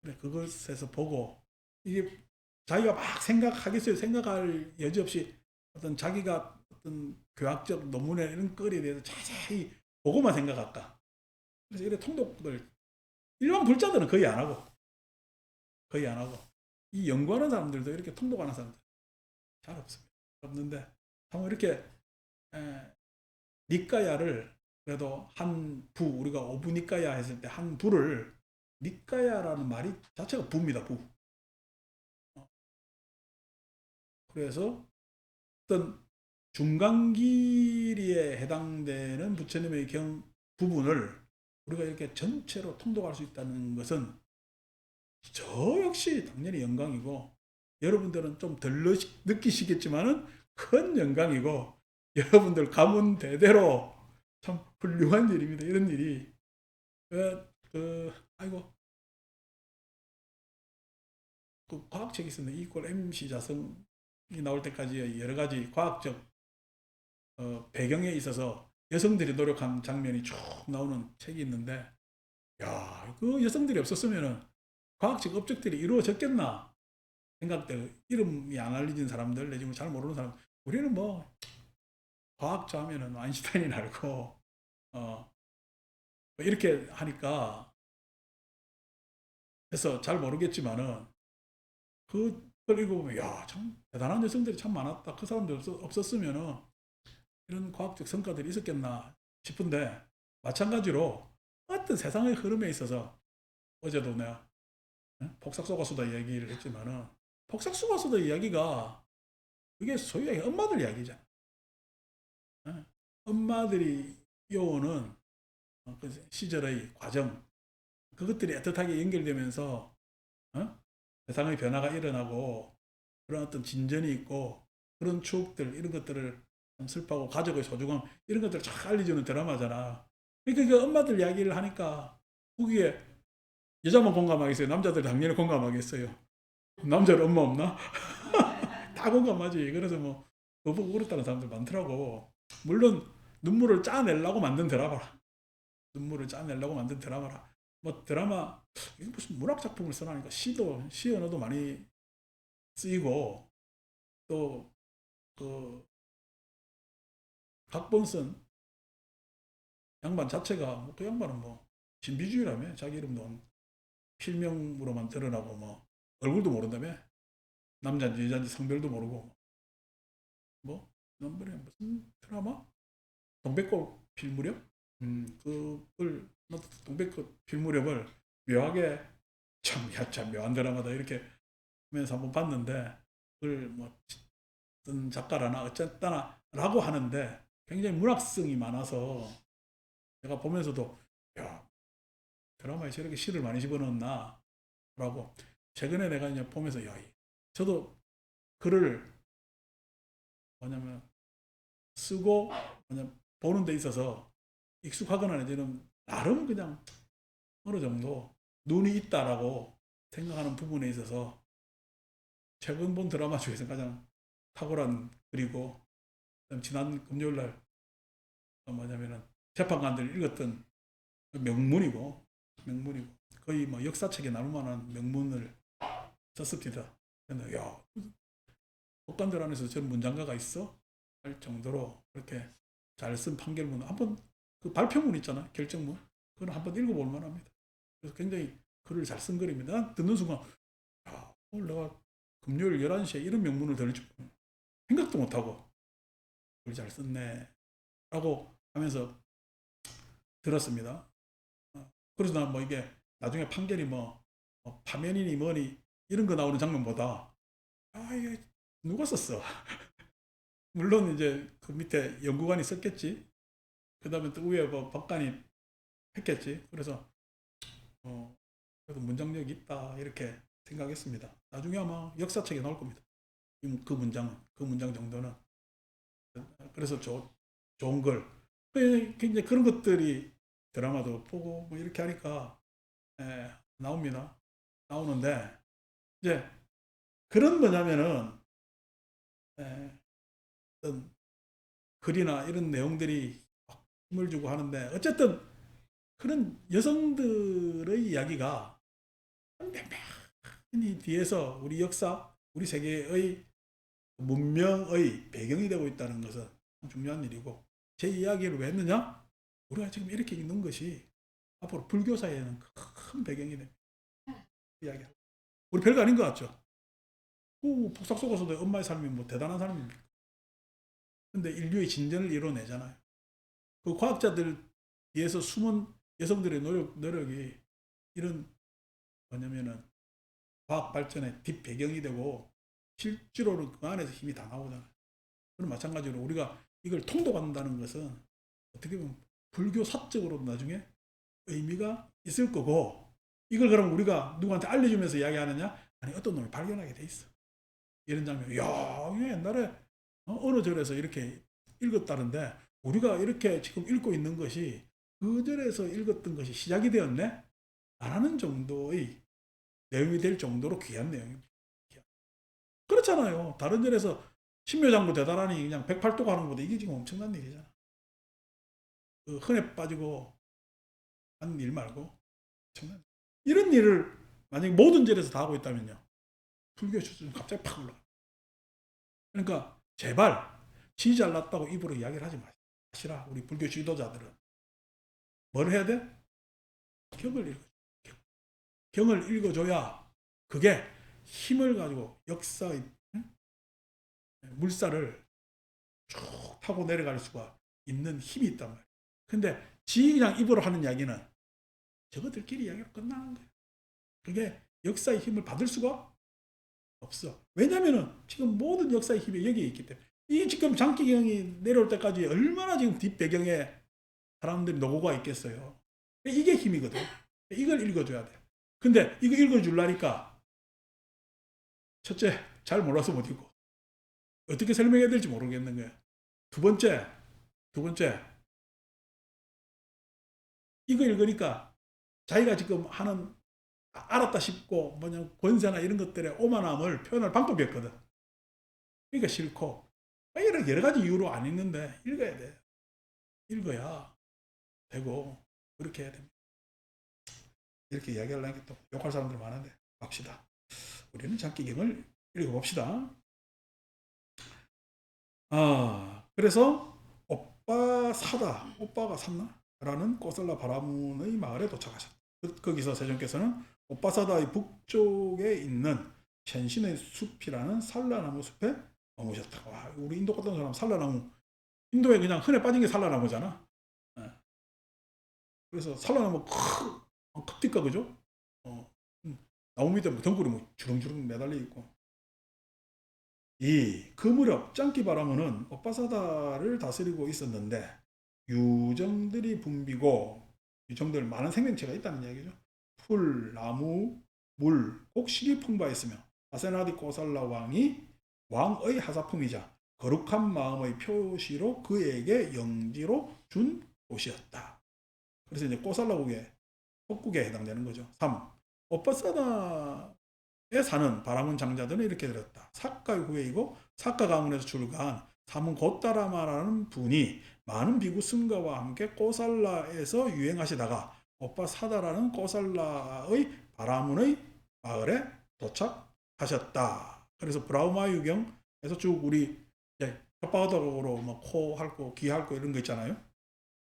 그래, 그것에서 보고 이게 자기가 막 생각하겠어요. 생각할 여지 없이 어떤 자기가 어떤 교학적 논문에 이런 거리에 대해서 자세히 보고만 생각할까. 그래서 이런 통독을 일반 불자들은 거의 안 하고 이 연구하는 사람들도 이렇게 통독하는 사람들 잘 없습니다. 없는데 참 이렇게 니까야를 그래도 한 부, 우리가 오부 니까야 했을 때 한 부를 니까야라는 말이 자체가 부입니다. 부. 그래서 어떤 중간길이에 해당되는 부처님의 경 부분을 우리가 이렇게 전체로 통독할 수 있다는 것은 저 역시 당연히 영광이고, 여러분들은 좀 덜 느끼시겠지만은 큰 영광이고, 여러분들 가문 대대로 참 훌륭한 일입니다. 이런 일이 아이고, 그 과학책이 있었는데 이꼴 MC 자성이 나올 때까지 여러 가지 과학적 배경에 있어서 여성들이 노력한 장면이 쭉 나오는 책이 있는데, 야, 그 여성들이 없었으면은 과학적 업적들이 이루어졌겠나 생각들. 이름이 안 알려진 사람들, 내지는 잘 모르는 사람, 우리는 뭐 과학자 하면은 아인슈타인이 알고 이렇게 하니까, 그래서 잘 모르겠지만은 그걸 읽어보면 야, 참 대단한 여성들이 참 많았다. 그 사람들 없었으면은 이런 과학적 성과들이 있었겠나 싶은데, 마찬가지로 어떤 세상의 흐름에 있어서, 어제도 내가 폭삭소가수다 이야기를 했지만은, 폭삭소가수다 이야기가 그게 소위 엄마들 이야기잖아. 엄마들이 요오는 그 시절의 과정, 그것들이 애틋하게 연결되면서 세상의 변화가 일어나고 그런 어떤 진전이 있고, 그런 추억들, 이런 것들을 슬퍼하고 가족의 소중함, 이런 것들을 쫙 알려주는 드라마잖아. 그러니까 그 엄마들 이야기를 하니까 거기에 여자만 공감하겠어요? 남자들 당연히 공감하겠어요. 남자는 엄마 없나? 다 공감하지. 그래서 뭐 그거 보고 울었다는 사람들 많더라고. 물론 눈물을 짜내려고 만든 드라마라. 눈물을 짜내려고 만든 드라마라. 뭐 드라마, 이게 무슨 문학 작품을 써나니까 시 언어도 많이 쓰이고, 또 그 각본 쓴 양반 자체가 그 양반은 뭐 신비주의라며. 자기 이름도 필명으로만 드러나고 뭐 얼굴도 모른다며. 남자인지 여자인지 성별도 모르고. 뭐 지난번에 무슨 드라마? 동백꽃 필 무렵? 그걸 동백꽃 필 무렵을 묘하게 참 묘한 드라마다 이렇게 하면서 한번 봤는데, 그걸 뭐 쓴 작가라나 어쨌다나 라고 하는데 굉장히 문학성이 많아서 제가 보면서도 야, 드라마에 저렇게 시를 많이 집어넣었나 라고 최근에 내가 이제 보면서 야, 저도 글을 뭐냐면 쓰고 뭐냐면 보는 데 있어서 익숙하거나 내지는 나름 그냥 어느 정도 눈이 있다라고 생각하는 부분에 있어서 최근 본 드라마 중에서 가장 탁월한 글이고 지난 금요일 날 뭐냐면은 재판관들 읽었던 명문이고 거의 뭐 역사책에 나올 만한 명문을 썼습니다. 근데 야, 법관들 안에서 저런 문장가가 있어? 할 정도로 그렇게 잘 쓴 판결문 한번 그 발표문 있잖아 결정문 그건 한번 읽어볼 만합니다. 그래서 굉장히 글을 잘 쓴 글입니다. 듣는 순간 야, 오늘 내가 금요일 11시에 이런 명문을 들을 줄 생각도 못하고 글 잘 썼네 라고 하면서 들었습니다. 그래서 난 뭐 이게 나중에 판결이 뭐 파면이니 뭐니 이런 거 나오는 장면보다 아 이게 누가 썼어? 물론 이제 그 밑에 연구관이 썼겠지. 그 다음에 또 위에 뭐 법관이 했겠지. 그래서 그래도 문장력이 있다 이렇게 생각했습니다. 나중에 아마 역사책에 나올 겁니다. 그 문장은 그 문장 정도는 그래서 좋은 걸 이제 그런 것들이 드라마도 보고 뭐 이렇게 하니까 나옵니다. 나오는데 이제 그런 뭐냐면은 어떤 글이나 이런 내용들이 힘을 주고 하는데 어쨌든 그런 여성들의 이야기가 이 뒤에서 우리 역사, 우리 세계의 문명의 배경이 되고 있다는 것은 중요한 일이고 제 이야기를 왜 했느냐? 우리가 지금 이렇게 있는 것이 앞으로 불교 사회에는 큰 배경이 됩니다. 이야기. 우리 별거 아닌 것 같죠? 복삭 속아서도 엄마의 삶이 뭐 대단한 삶입니까? 근데 인류의 진전을 이뤄내잖아요. 그 과학자들 뒤에서 숨은 여성들의 노력이 이런 뭐냐면은 과학 발전의 뒷배경이 되고 실제로는 그 안에서 힘이 다 나오잖아요. 그럼 마찬가지로 우리가 이걸 통독한다는 것은 어떻게 보면 불교 사적으로 나중에 의미가 있을 거고 이걸 그럼 우리가 누구한테 알려주면서 이야기하느냐? 아니 어떤 놈이 발견하게 돼 있어. 이런 장면. 야, 이게 옛날에 어느 절에서 이렇게 읽었다는데 우리가 이렇게 지금 읽고 있는 것이 그 절에서 읽었던 것이 시작이 되었네? 라는 정도의 내용이 될 정도로 귀한 내용입니다. 그렇잖아요. 다른 절에서 신묘장구 대단하니 그냥 108도 가는 것보다 이게 지금 엄청난 일이잖아. 그 흔해 빠지고 하는 일 말고 엄청난 이런 일을 만약에 모든 절에서 다 하고 있다면요. 불교 수준은 갑자기 팍 올라가. 그러니까 제발 지 잘났다고 입으로 이야기를 하지 마시라. 우리 불교 지도자들은 뭘 해야 돼? 경을 읽어. 경을 읽어줘야 그게 힘을 가지고 역사의 물살을 쭉 타고 내려갈 수가 있는 힘이 있단 말이에요. 근데 지 그냥 입으로 하는 이야기는 저것들끼리 이야기로 끝나는 거예요. 그게 역사의 힘을 받을 수가 없어. 왜냐면은 지금 모든 역사의 힘이 여기에 있기 때문에. 이 지금 장기경이 내려올 때까지 얼마나 지금 뒷배경에 사람들이 노고가 있겠어요. 이게 힘이거든. 이걸 읽어줘야 돼. 근데 이거 읽어주려니까 첫째, 잘 몰라서 못 읽고. 어떻게 설명해야 될지 모르겠는 거야. 두 번째, 이거 읽으니까 자기가 지금 하는 알았다 싶고 뭐냐 권세나 이런 것들의 오만함을 표현할 방법이 없거든. 그러니까 싫고 이런 여러 가지 이유로 안 읽는데 읽어야 돼. 읽어야 되고 그렇게 해야 됩니다. 이렇게 이야기하려니까 또 욕할 사람들 많은데 갑시다. 우리는 장기경을 읽어봅시다. 그래서 오빠가 샀나? 라는 꼬슬라 바라문의 마을에 도착하셨다. 거기서 세종께서는 오빠사다의 북쪽에 있는 첸신의 숲이라는 살라나무 숲에 머무셨다. 와, 우리 인도 갔던 사람 살라나무, 인도에 그냥 흔해 빠진 게 살라나무잖아. 그래서 살라나무 큽니까 그죠? 나무 밑에 뭐 덩굴이 뭐 주렁주렁 매달려 있고 그 무렵 짱기 바라문은 오빠사다를 다스리고 있었는데 유정들이 붐비고 유정들 많은 생명체가 있다는 이야기죠. 풀, 나무, 물, 곡식이 풍부했으며 아세나디 꼬살라 왕이 왕의 하사품이자 거룩한 마음의 표시로 그에게 영지로 준 곳이었다. 그래서 이제 꼬살라국의 속국에 해당되는 거죠. 3. 오빠사다에 사는 바라문 장자들은 이렇게 들었다. 사카 후에이고 사카 가문에서 출가한 사문 고따라마라는 분이 많은 비구 승가와 함께 꼬살라에서 유행하시다가 오빠사다라는 꼬살라의 바라문의 마을에 도착하셨다. 그래서 브라우마 유경에서 쭉 우리 혓바닥으로 뭐 코 핥고 귀 핥고 이런 거 있잖아요.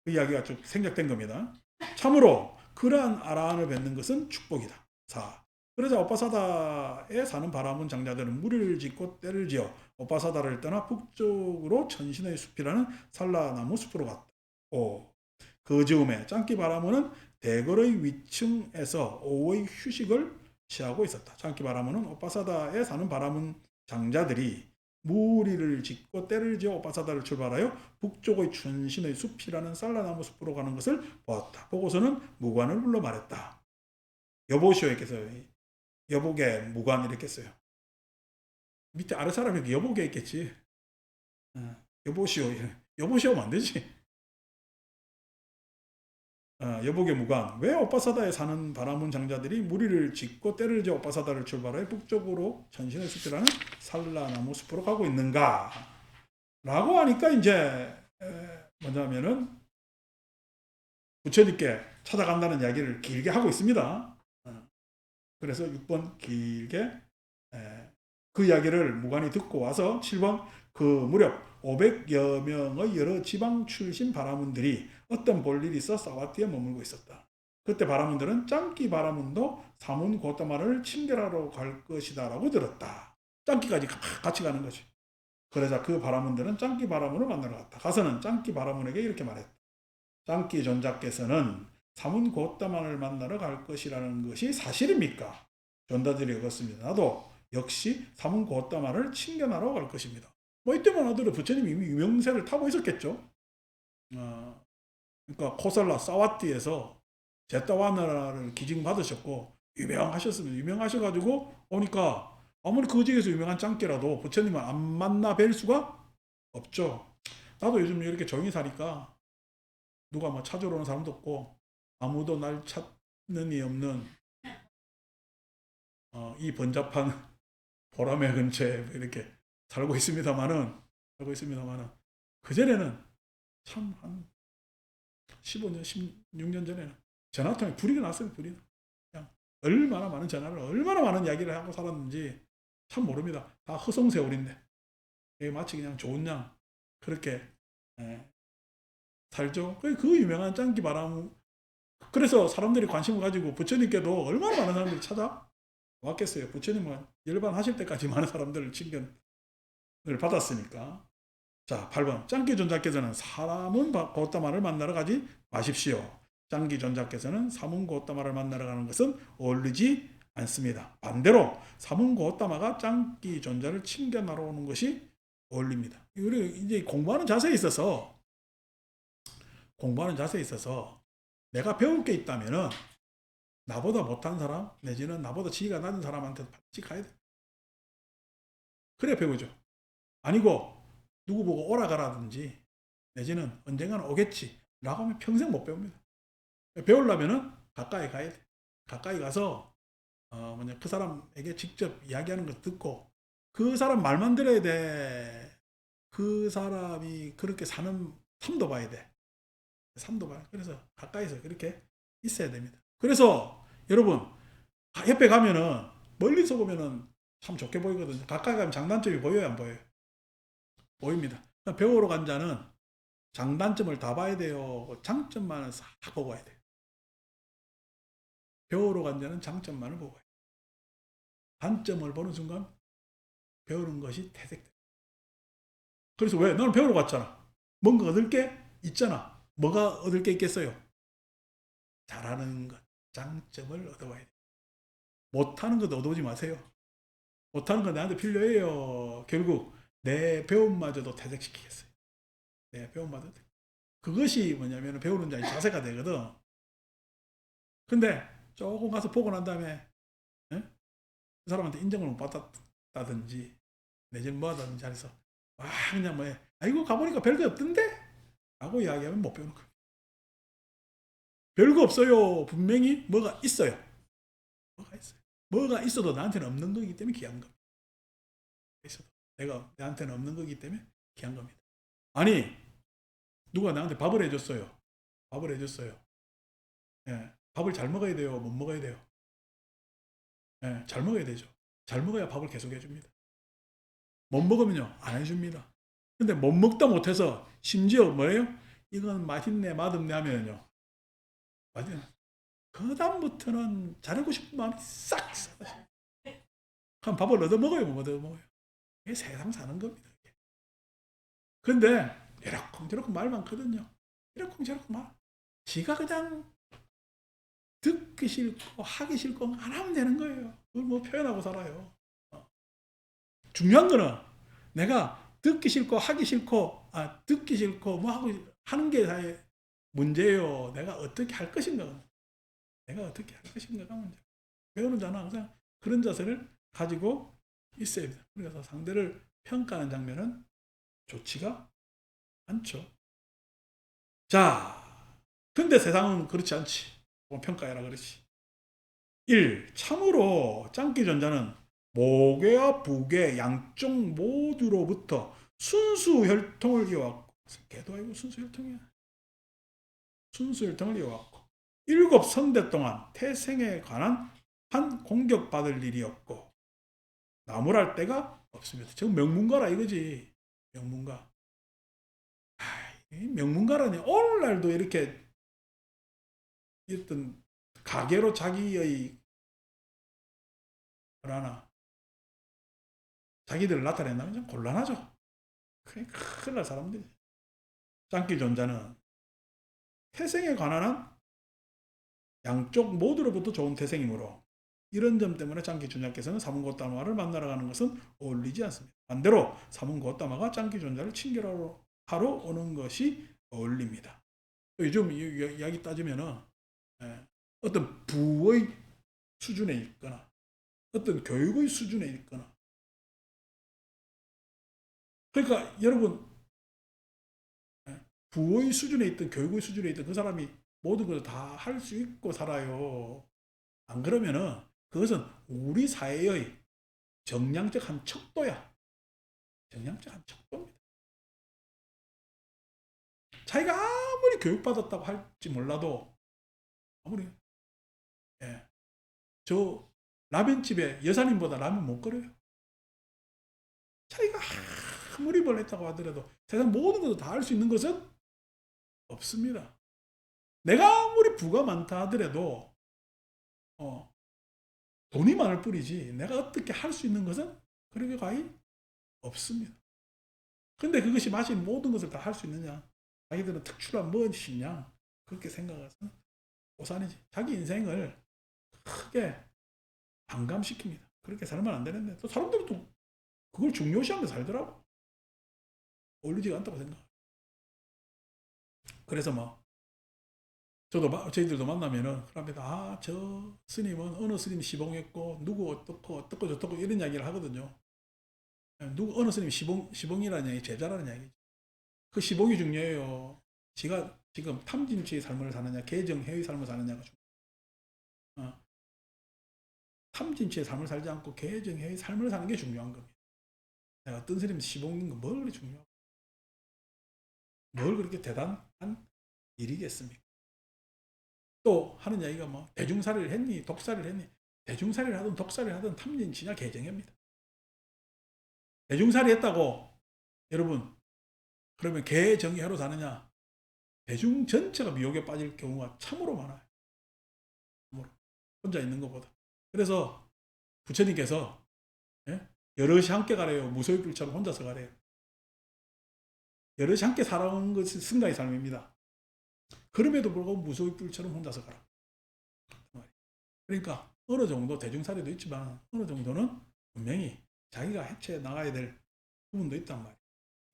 그 이야기가 쭉 생략된 겁니다. 참으로 그러한 아라한을 뵙는 것은 축복이다. 4. 그러자 오빠사다에 사는 바라문 장자들은 무리를 짓고 떼를 지어 오빠사다를 떠나 북쪽으로 천신의 숲이라는 살라나무 숲으로 갔다. 5. 그 즈음에 짱기 바라문은 대궐의 위층에서 오후의 휴식을 취하고 있었다. 짱기 바라문은 오빠사다에 사는 바라문 장자들이 무리를 짓고 떼를 지어 오빠사다를 출발하여 북쪽의 춘신의 숲이라는 살라나무 숲으로 가는 것을 보았다. 보고서는 무관을 불러 말했다. 여보시오 이렇게 써요. 여보게 무관 이렇게 써요. 밑에 아래 사람이 이렇게 여보게 있겠지. 여보시오. 여보시오면 안 되지. 여보게 무관. 왜 오빠사다에 사는 바라문 장자들이 무리를 짓고 떼를 지어 오빠사다를 출발하여 북쪽으로 천신의 숲이라는 살라나무 숲으로 가고 있는가? 라고 하니까 이제 뭐냐면은 부처님께 찾아간다는 이야기를 길게 하고 있습니다. 그래서 6번 길게 그 이야기를 무관이 듣고 와서 7번 그 무렵 500여 명의 여러 지방 출신 바라문들이 어떤 볼일이 있어 사와티에 머물고 있었다. 그때 바라문들은 짱기 바라문도 사문 고따마를 친결하러 갈 것이다 라고 들었다. 짱기까지 같이 가는 거지. 그러자 그 바라문들은 짱기 바라문을 만나러 갔다. 가서는 짱기 바라문에게 이렇게 말했다. 짱기 존자께서는 사문 고따만을 만나러 갈 것이라는 것이 사실입니까? 존다들이 그렇습니다. 나도 역시 사문 고따만을 친견하러 갈 것입니다. 뭐 이때만 하더라도 부처님이 이미 유명세를 타고 있었겠죠. 그러니까 코살라 사와티에서 제타와나라를 기증받으셨고 유명하셨습니다. 유명하셔가지고 오니까 아무리 그 지역에서 유명한 짱깨라도 부처님을 안 만나 뵐 수가 없죠. 나도 요즘 이렇게 조용히 사니까 누가 뭐 찾으러 오는 사람도 없고 아무도 날 찾는 이 없는 이 번잡한 보라매 근처에 이렇게 살고 있습니다만은 그전에는 참 한 15년, 16년 전에는 전화통에 불이 났어요. 불이. 그냥 얼마나 많은 전화를 얼마나 많은 이야기를 하고 살았는지 참 모릅니다. 다 허송세월인데 마치 그냥 좋은 양 그렇게 살죠. 그 유명한 짱기 바람. 그래서 사람들이 관심을 가지고 부처님께도 얼마나 많은 사람들이 찾아왔겠어요. 부처님은 열반하실 때까지 많은 사람들을 친견을 받았으니까. 자, 8번. 짱기 존자께서는 사람은 고따마를 만나러 가지 마십시오. 짱기 존자께서는 사문 고따마를 만나러 가는 것은 어울리지 않습니다. 반대로 사문 고따마가 짱기 존자를 친견하러 오는 것이 어울립니다. 우리 이제 공부하는 자세에 있어서 내가 배울 게 있다면은 나보다 못한 사람 내지는 나보다 지위가 낮은 사람한테 같이 가야 돼. 그래야 배우죠. 아니고 누구 보고 오라 가라든지 내지는 언젠가는 오겠지 라고 하면 평생 못 배웁니다. 배우려면은 가까이 가야 돼. 가까이 가서 그 사람에게 직접 이야기하는 거 듣고 그 사람 말만 들어야 돼. 그 사람이 그렇게 사는 삶도 봐야 돼. 삶도 봐요. 그래서 가까이서 그렇게 있어야 됩니다. 그래서 여러분 옆에 가면은 멀리서 보면은 참 좋게 보이거든요. 가까이 가면 장단점이 보여요, 안 보여요? 보입니다. 배우러 간 자는 장단점을 다 봐야 돼요. 장점만을 싹 보고 와야 돼요. 배우러 간 자는 장점만을 보고 와요. 단점을 보는 순간 배우는 것이 퇴색돼요. 그래서 왜? 너는 배우러 갔잖아. 뭔가 얻을 게 있잖아. 뭐가 얻을 게 있겠어요? 잘하는 것, 장점을 얻어와야 돼요. 못하는 것 얻어오지 마세요. 못하는 건 나한테 필요해요. 결국 내 배움마저도 퇴색시키겠어요. 내 배움마저도. 그것이 뭐냐면 배우는 자의 자세가 되거든. 근데 조금 가서 보고 난 다음에 그 사람한테 인정을 못 받았다든지 내지는 뭐 하다든지 해서 와 그냥 뭐 아이고 가보니까 별거 없던데? 라고 이야기하면 못 배우는 거예요. 별거 없어요. 분명히 뭐가 있어요. 뭐가 있어요. 뭐가 있어도 나한테는 없는 거기 때문에 귀한 겁니다. 있어도 나한테는 없는 거기 때문에 귀한 겁니다. 아니 누가 나한테 밥을 해줬어요. 밥을 해줬어요. 예, 밥을 잘 먹어야 돼요. 못 먹어야 돼요. 예, 잘 먹어야 되죠. 잘 먹어야 밥을 계속 해줍니다. 못 먹으면요 안 해줍니다. 근데 못 먹다 못해서 심지어 뭐예요? 이건 맛있네 맛없네 하면요 맛있네. 그 다음부터는 잘하고 싶은 마음이 싹 사라져요. 그럼 밥을 얻어 먹어요 못 얻어 먹어요? 이게 세상 사는 겁니다. 근데 이러쿵저러쿵 말 많거든요. 이러쿵저러쿵 말. 지가 그냥 듣기 싫고 하기 싫고 안 하면 되는 거예요. 그걸 뭐 표현하고 살아요. 중요한 거는 내가 듣기 싫고 하기 싫고 듣기 싫고 뭐 하고 하는 게 다의 문제예요. 내가 어떻게 할 것인가. 내가 어떻게 할 것인가가 문제. 배우는 자는 항상 그런 자세를 가지고 있어야 됩니다. 그래서 상대를 평가하는 장면은 좋지가 않죠. 자, 근데 세상은 그렇지 않지. 평가해라 그렇지. 1. 참으로 짱기전자는 모괴와 부괴 양쪽 모두로부터 순수 혈통을 이어왔고 걔도 아니고 순수 혈통이야. 순수 혈통을 이어왔고 7 선대 동안 태생에 관한 한 공격받을 일이 없고 나무랄 데가 없습니다. 저 명문가라 이거지. 명문가. 명문가라니 오늘날도 이렇게 어떤 가계로 자기의 뭐라나 자기들을 나타낸다면 좀 곤란하죠. 큰일 날 사람들이. 짱기 존자는 태생에 관한 한 양쪽 모두로부터 좋은 태생이므로 이런 점 때문에 짱기 존자께서는 사문고따마를 만나러 가는 것은 어울리지 않습니다. 반대로 사문고따마가 짱기 존자를 친결하러 오는 것이 어울립니다. 요즘 이야기 따지면은 어떤 부의 수준에 있거나 어떤 교육의 수준에 있거나 그러니까 여러분 부의 수준에 있든 교육의 수준에 있든 그 사람이 모든 것을 다 할 수 있고 살아요. 안 그러면은 그것은 우리 사회의 정량적 한 척도야. 정량적 한 척도입니다. 자기가 아무리 교육받았다고 할지 몰라도 아무리 저 라면집에 여사님보다 라면 못 끓여요. 자기가 아무리 벌했다고 하더라도 세상 모든 것을 다 할 수 있는 것은 없습니다. 내가 아무리 부가 많다 하더라도 돈이 많을 뿐이지 내가 어떻게 할 수 있는 것은 그렇게 거의 없습니다. 근데 그것이 마치 모든 것을 다 할 수 있느냐? 자기들은 특출한 무엇이냐? 그렇게 생각해서 오산이지. 자기 인생을 크게 반감시킵니다. 그렇게 살면 안 되는데 또 사람들은 또 그걸 중요시하면서 살더라고. 어울리지가 않다고 생각. 그래서 뭐 저희들도 만나면은 그럽니다. 저 스님은 어느 스님 시봉했고 누구 어떻고 저떻고 이런 이야기를 하거든요. 어느 스님 시봉이라는 이야기 제자라는 이야기. 그 시봉이 중요해요. 지가 지금 탐진치의 삶을 사느냐 개정해의 삶을 사느냐가 중요해요. 탐진치의 삶을 살지 않고 개정해의 삶을 사는 게 중요한 겁니다. 내가 어떤 스님 시봉인 거 뭘 그렇게 중요하고 뭘 그렇게 대단한 일이겠습니까? 또 하는 이야기가 뭐 대중살이를 했니 독살을 했니 대중살이를 하든 독살을 하든 탐진치냐 개정해입니다. 대중살이 했다고 여러분 그러면 개정해로 사느냐 대중 전체가 미혹에 빠질 경우가 참으로 많아요. 혼자 있는 것보다. 그래서 부처님께서 여럿이 함께 가래요. 무소유불처럼 혼자서 가래요. 여럿이 함께 살아온 것이 승가의 삶입니다. 그럼에도 불구하고 무소유불처럼 혼자서 가라. 그러니까 어느 정도 대중사례도 있지만 어느 정도는 분명히 자기가 해체해 나가야 될 부분도 있단 말이에요.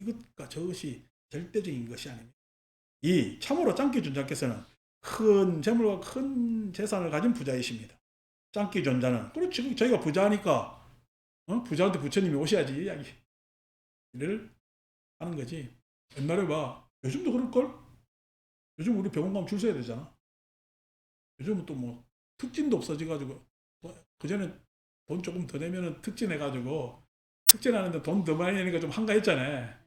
이것과 저것이 절대적인 것이 아닙니다. 이 참으로 짱기 존자께서는 큰 재물과 큰 재산을 가진 부자이십니다. 짱기 존자는 그렇지 저희가 부자니까 부자한테 부처님이 오셔야지 이야기를 하는 거지. 옛날에 봐 요즘도 그럴걸? 요즘 우리 병원 가면 줄 서야 되잖아. 요즘은 또 뭐 특진도 없어져가지고 그전에 돈 조금 더 내면은 특진해가지고 특진하는데 돈 더 많이 내니까 좀 한가했잖아요.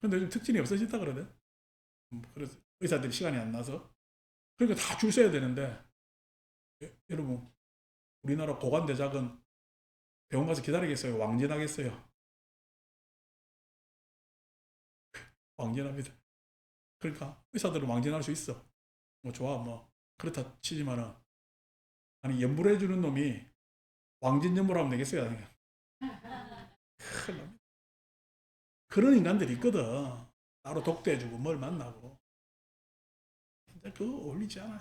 근데 요즘 특진이 없어졌다 그러네. 그래서 의사들이 시간이 안 나서 그러니까 다 줄 서야 되는데 여러분 우리나라 고관대작은 병원 가서 기다리겠어요? 왕진하겠어요? 왕진합니다. 그러니까 의사들은 왕진할 수 있어. 뭐 좋아 뭐 그렇다 치지만은 아니 연불해 주는 놈이 왕진 연불하면 되겠어요? 아니 큰일 납니다. 그런 인간들이 있거든. 따로 독대해주고 뭘 만나고 진짜 그거 어울리지 않아요.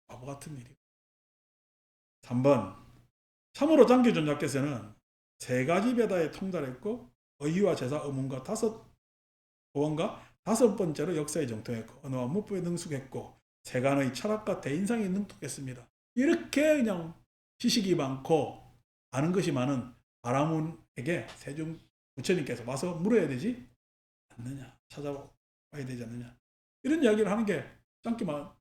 바보 같은 일이. 3번 참으로 장기 존자께서는 세 가지 배다에 통달했고 의유와 제사 의문과 다섯 번째로 역사에 정통했고 언어와 문법에 능숙했고 세간의 철학과 대인상에 능통했습니다. 이렇게 그냥 지식이 많고 아는 것이 많은 바라문에게 세종 부처님께서 와서 물어야 되지 않느냐 찾아와야 되지 않느냐 이런 이야기를 하는 게 짱기만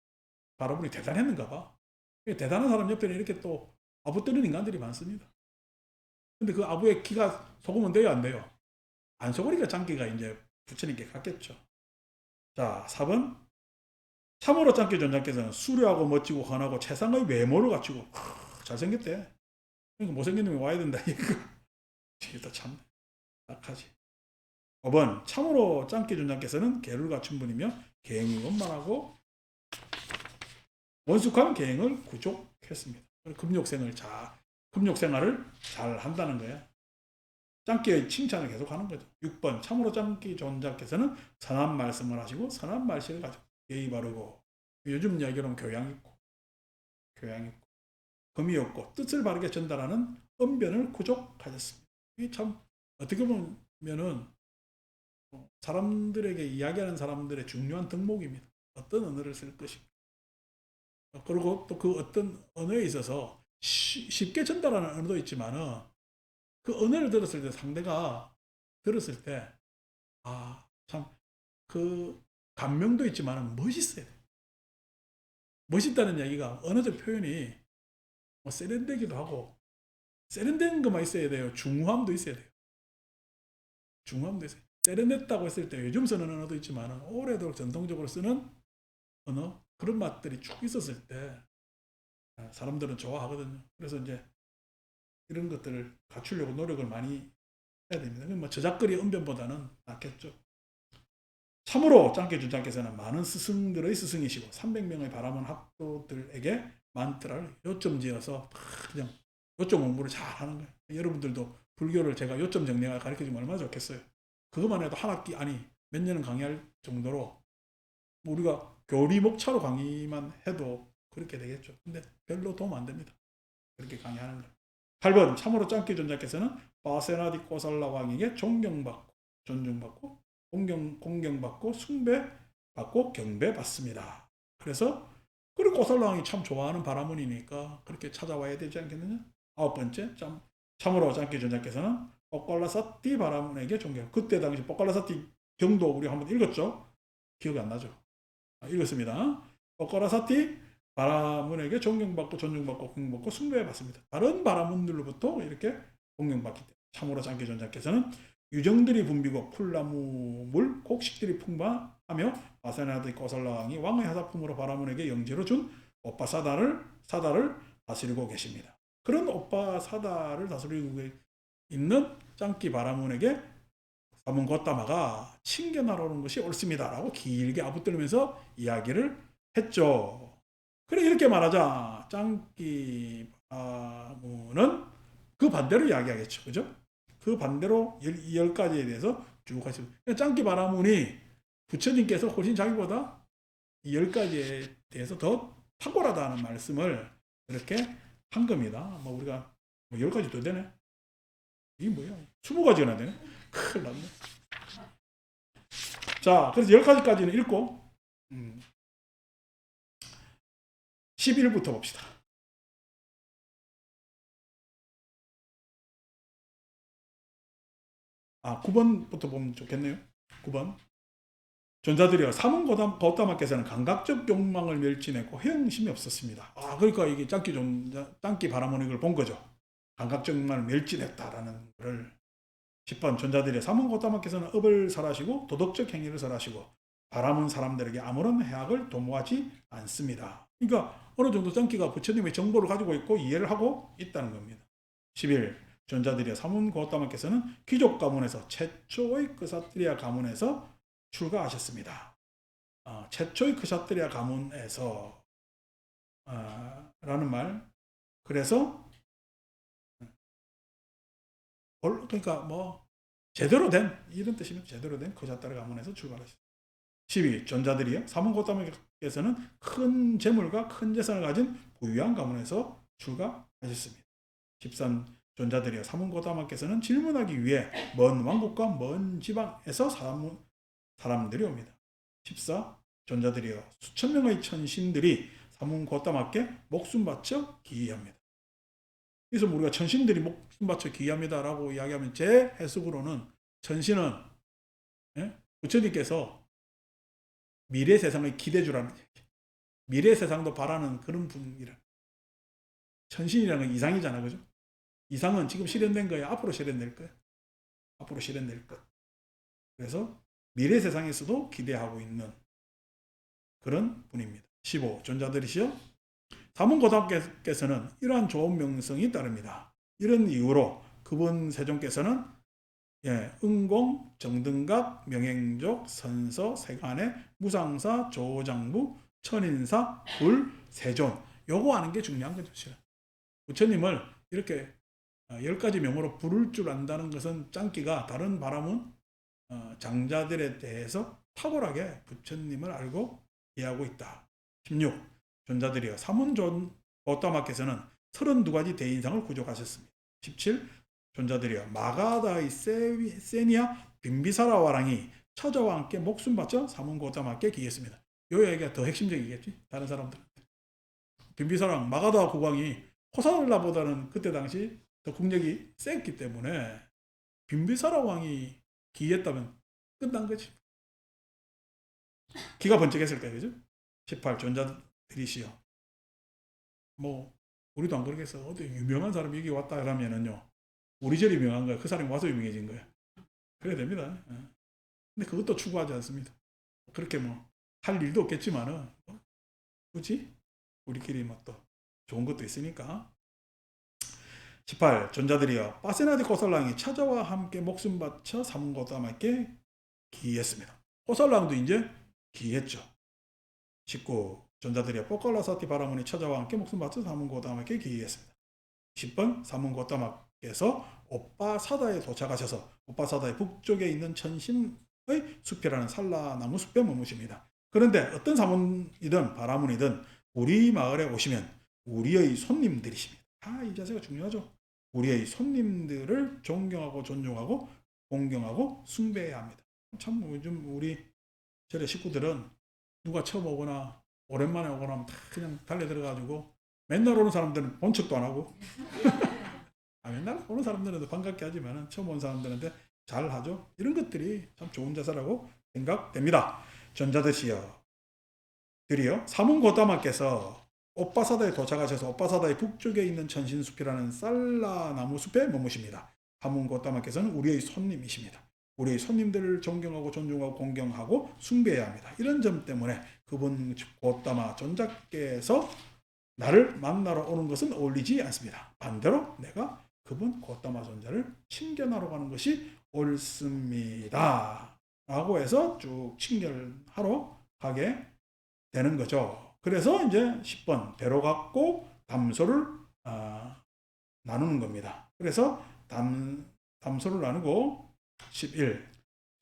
바라문이 대단했는가 봐. 대단한 사람 옆에는 이렇게 또 아부 뜨는 인간들이 많습니다. 근데 그 아부의 기가 속으면 돼요 안 돼요? 안 속으니까 짱기가 이제 부처님께 갔겠죠. 자 4번 참으로 짱기 존자께서는 수려하고 멋지고 환하고 최상의 외모를 갖추고 잘생겼대. 그러니까 못생긴 놈이 와야 된다 이거. 이게 참 딱하지. 5번 참으로 짱기 존자께서는 계를 갖춘 분이며 계행이 원만하고 원숙한 계행을 구족했습니다. 금욕생활을 잘 한다는 거야. 짱기의 칭찬을 계속 하는 거죠. 6번 참으로 짱기 존자께서는 선한 말씀을 하시고 선한 말씨를 가지고 예의 바르고 요즘 이야기로는 교양 있고 금이 없고 뜻을 바르게 전달하는 언변을 구족하셨습니다. 이게 참 어떻게 보면은 사람들에게 이야기하는 사람들의 중요한 덕목입니다. 어떤 언어를 쓸 것인가. 그리고 또 그 어떤 언어에 있어서 쉽게 전달하는 언어도 있지만은 그 언어를 들었을 때 상대가 들었을 때 참 그 감명도 있지만은 멋있어요. 멋있다는 얘기가 언어적 표현이 뭐 세련되기도 하고 세련된 것만 있어야 돼요. 중후함도 있어야 돼요. 중후함도 있어요. 세련됐다고 했을 때 요즘 쓰는 언어도 있지만 오래도록 전통적으로 쓰는 언어 그런 맛들이 쭉 있었을 때 사람들은 좋아하거든요. 그래서 이제 이런 것들을 갖추려고 노력을 많이 해야 됩니다. 뭐 저작거리 언변보다는 낫겠죠. 참으로 짱깨 주장께서는 많은 스승들의 스승이시고 300명의 바라문 학도들에게 만트를 요점지어서 그냥 요점 공부를 잘 하는 거예요. 여러분들도 불교를 제가 요점 정리가 가르쳐주면 얼마나 좋겠어요. 그것만 해도 한 학기 아니 몇 년은 강의할 정도로 우리가 교리목차로 강의만 해도 그렇게 되겠죠. 근데 별로 도움 안 됩니다. 그렇게 강의하는 거. 8번 참으로 짱깨 존자께서는 바세나디 꼬살라 왕에게 존경받고 존중받고 공경받고 숭배받고 경배받습니다. 그래서 그리고 꼬살라 왕이 참 좋아하는 바라문이니까 그렇게 찾아와야 되지 않겠느냐. 9번째 참으로 짱깨 존자께서는 뽀깔라사티 바라문에게 존경. 그때 당시 뽀깔라사티 경도 우리 한번 읽었죠? 기억이 안 나죠? 읽었습니다. 뽀깔라사티 바라문에게 존경받고 존중받고 공경받고 숭배받습니다. 다른 바라문들로부터 이렇게 공경받기 때문에 참으로 짱깨 존자께서는 유정들이 붐비고 풀나무물 곡식들이 풍부하며 바세나디 꼬살라왕이 왕의 하사품으로 바라문에게 영지로 준 오빠 사다를 다스리고 계십니다. 그런 오빠 사다를 다스리고 있는 짱끼 바라문에게 사문 걷다마가 칭견하러 오는 것이 옳습니다 라고 길게 아부뜨리면서 이야기를 했죠. 그래 이렇게 말하자 짱끼 바라문은 그 반대로 이야기하겠죠. 그죠? 그 반대로 10가지에 대해서 쭉 하시고 짱끼 바라문이 부처님께서 훨씬 자기보다 이 10가지에 대해서 더 탁월하다는 말씀을 이렇게 한 겁니다. 뭐 우리가 뭐 10가지 더 되네. 이게 뭐야? 20가지나 되네. 큰일 났네. 자, 그래서 10가지까지는 읽고 11부터 봅시다. 9번부터 보면 좋겠네요. 9번. 전자들이여 삼은 고다마께서는 감각적 욕망을 멸치내고 허영심이 없었습니다. 그러니까 이게 짱기 바라모니 걸 본 거죠. 감각적 욕망을 멸치냈다라는 것을. 10번 전자들이여 삼은 고다마께서는 업을 설하시고 도덕적 행위를 설하시고 바람은 사람들에게 아무런 해악을 도모하지 않습니다. 그러니까 어느 정도 짱기가 부처님의 정보를 가지고 있고 이해를 하고 있다는 겁니다. 11. 전자들이여 삼은 고다마께서는 귀족 가문에서 최초의 크사트리아 가문에서 출가하셨습니다. 최초의 크사트리아 가문에서 라는 말. 그래서 그러니까 뭐 제대로 된 이런 뜻이면 제대로 된 크사트리아 가문에서 출가하셨습니다. 12. 전자들이요 사문고다마께서는 큰 재물과 큰 재산을 가진 부유한 가문에서 출가하셨습니다. 13. 전자들이요 사문고다마께서는 질문하기 위해 먼 왕국과 먼 지방에서 사람들이 옵니다. 14. 전자들이여 수천 명의 천신들이 사문고다마께 목숨 바쳐 기이합니다. 그래서 우리가 천신들이 목숨 바쳐 기이합니다라고 이야기하면 제 해석으로는 천신은 부처님께서 미래 세상을 기대주라는 얘기. 미래 세상도 바라는 그런 분이라. 천신이라는 건 이상이잖아, 그죠? 이상은 지금 실현된 거야. 앞으로 실현될 거야. 앞으로 실현될 것. 그래서 미래 세상에서도 기대하고 있는 그런 분입니다. 15. 전자들이시여 사문고다마께서는 이러한 좋은 명성이 따릅니다. 이런 이유로 그분 세종께서는 은공, 정등각, 명행족, 선서, 세간의, 무상사, 조장부, 천인사, 불, 세존. 요거 아는 게 중요한 거죠. 부처님을 이렇게 10가지 명으로 부를 줄 안다는 것은 짱기가 다른 바람은 장자들에 대해서 탁월하게 부처님을 알고 이해하고 있다. 16. 전자들이여 사문고다마께서는 32가지 대인상을 구족하셨습니다. 17. 전자들이여 마가다의 세니아 빈비사라 와랑이 처자와 함께 목숨 바쳐 사문고다마께 기했습니다. 요 얘기가 더 핵심적이겠지, 다른 사람들한테. 빈비사랑 마가다 국왕이 호사를라보다는 그때 당시 더 국력이 셌기 때문에 빈비사라 왕이 기했다면 끝난 거지. 기가 번쩍했을 거예요, 그죠? 18. 전자들이시여 뭐 우리도 안 그러겠어. 어디 유명한 사람이 여기 왔다 그러면은요, 우리 절이 유명한 거야. 그 사람이 와서 유명해진 거야. 그래야 됩니다. 근데 그것도 추구하지 않습니다. 그렇게 뭐 할 일도 없겠지만은 굳이 우리끼리 뭐 또 좋은 것도 있으니까. 18. 전자들이여 파세나데 고살랑이 처자와 함께 목숨 바쳐 사문고다마께 기했습니다. 고살랑도 이제 기했죠. 19. 전자들이여 포칼라사티 바라문이 처자와 함께 목숨 바쳐 사문고다마께 기했습니다. 10번 사문고다마께서 오빠사다에 도착하셔서 오빠사다의 북쪽에 있는 천신의 숲이라는 산라나무 숲에 머무십니다. 그런데 어떤 사문이든 바라문이든 우리 마을에 오시면 우리의 손님들이십니다. 이 자세가 중요하죠. 우리의 손님들을 존경하고 존중하고 공경하고 숭배해야 합니다. 참 요즘 우리 절의 식구들은 누가 처음 오거나 오랜만에 오거나 하면 다 그냥 달려들어가지고 맨날 오는 사람들은 본 척도 안 하고 맨날 오는 사람들은 반갑게 하지만 처음 온 사람들한테 잘하죠. 이런 것들이 참 좋은 자세라고 생각됩니다. 전자들이여 사문고다마께서 오빠사다에 도착하셔서 오빠사다의 북쪽에 있는 천신숲이라는 쌀라나무 숲에 머무십니다. 사문고다마께서는 우리의 손님이십니다. 우리의 손님들을 존경하고 존중하고 공경하고 숭배해야 합니다. 이런 점 때문에 그분 고다마 존자께서 나를 만나러 오는 것은 어울리지 않습니다. 반대로 내가 그분 고다마 존자를 친견하러 가는 것이 옳습니다. 라고 해서 쭉 친견하러 가게 되는 거죠. 그래서 이제 10번 배로 갖고 담소를 나누는 겁니다. 그래서 담소를 나누고 11.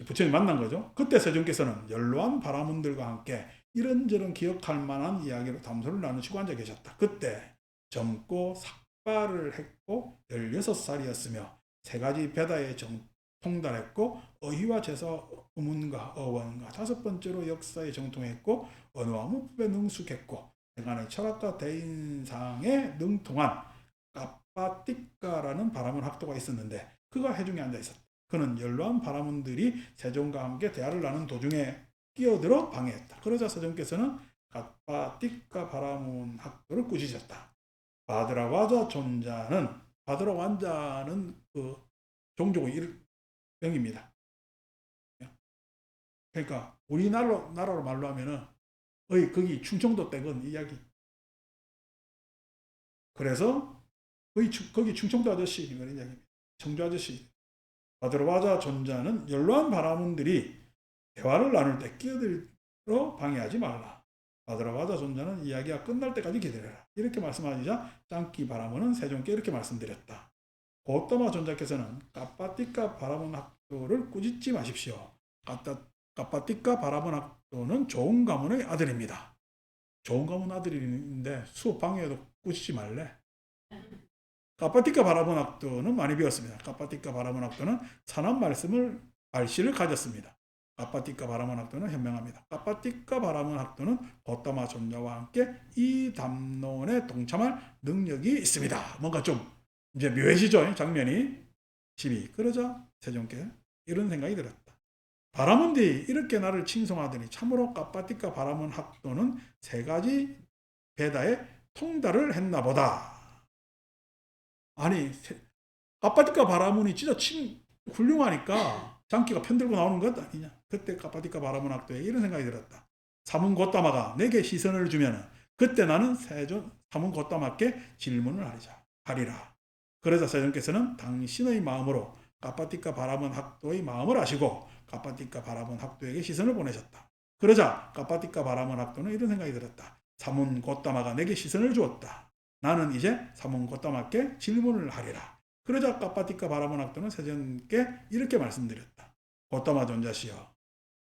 부처님 만난 거죠. 그때 세종께서는 연로한 바라문들과 함께 이런저런 기억할 만한 이야기로 담소를 나누시고 앉아 계셨다. 그때 젊고 갓발을 했고 16살이었으며 세 가지 베다에 통달했고 어휘와 제사 의문과 어원과 다섯 번째로 역사에 정통했고 언어와 문법에 능숙했고 세간의 철학과 대인상에 능통한 까빠띠까라는 바라문 학도가 있었는데 그가 해중에 앉아 있었다. 그는 연로한 바라문들이 세종과 함께 대화를 나눈 도중에 끼어들어 방해했다. 그러자 세종께서는 까빠띠까 바라문 학도를 꾸짖었다. 바드라와자 존자는 바드라 완자는 그 종족의 일명입니다. 그러니까 우리나라로 말로 하면은 거기 충청도 댁은 이야기. 그래서 거기 충청도 아저씨 이런 이야기입니다. 청주 아저씨. 바드라와자 존자는 연로한 바라문들이 대화를 나눌 때 끼어들어 방해하지 말라. 바드라와자 존자는 이야기가 끝날 때까지 기다려라. 이렇게 말씀하시자 짱끼 바라문은 세종께 이렇게 말씀드렸다. 고따마 존자께서는 까빠띠까 바라문 학도를 꾸짖지 마십시오. 까빠띠까 바라문 학도는 좋은 가문의 아들입니다. 좋은 가문 아들인데 수업 방해해도 꾸짖지 말래. 까빠띠까 바라문 학도는 많이 배웠습니다. 까빠띠까 바라문 학도는 산한 말씨를 가졌습니다. 까빠띠까 바라문 학도는 현명합니다. 까빠띠까 바라문 학도는 고따마 존자와 함께 이 담론에 동참할 능력이 있습니다. 뭔가 좀 이제 묘해지죠, 장면이. 12. 그러자 세종께 이런 생각이 들었다. 바라문디 이렇게 나를 칭송하더니 참으로 까빠띠까 바라문 학도는 세 가지 베다에 통달을 했나 보다. 아니 까빠띠까 바라문이 진짜 훌륭하니까 장기가 편들고 나오는 것 아니냐. 그때 까빠띠까 바라문 학도에 이런 생각이 들었다. 사문 고따마가 내게 시선을 주면 그때 나는 사문 고따마께 질문을 하리라. 그러자 세종께서는 당신의 마음으로 까빠띠까 바라문 학도의 마음을 아시고 까빠띠까 바라문 학도에게 시선을 보내셨다. 그러자 까빠띠까 바라문 학도는 이런 생각이 들었다. 사문 고따마가 내게 시선을 주었다. 나는 이제 사문 고따마께 질문을 하리라. 그러자 까빠띠까 바라문 학도는 세종께 이렇게 말씀드렸다. 고따마 존자시여,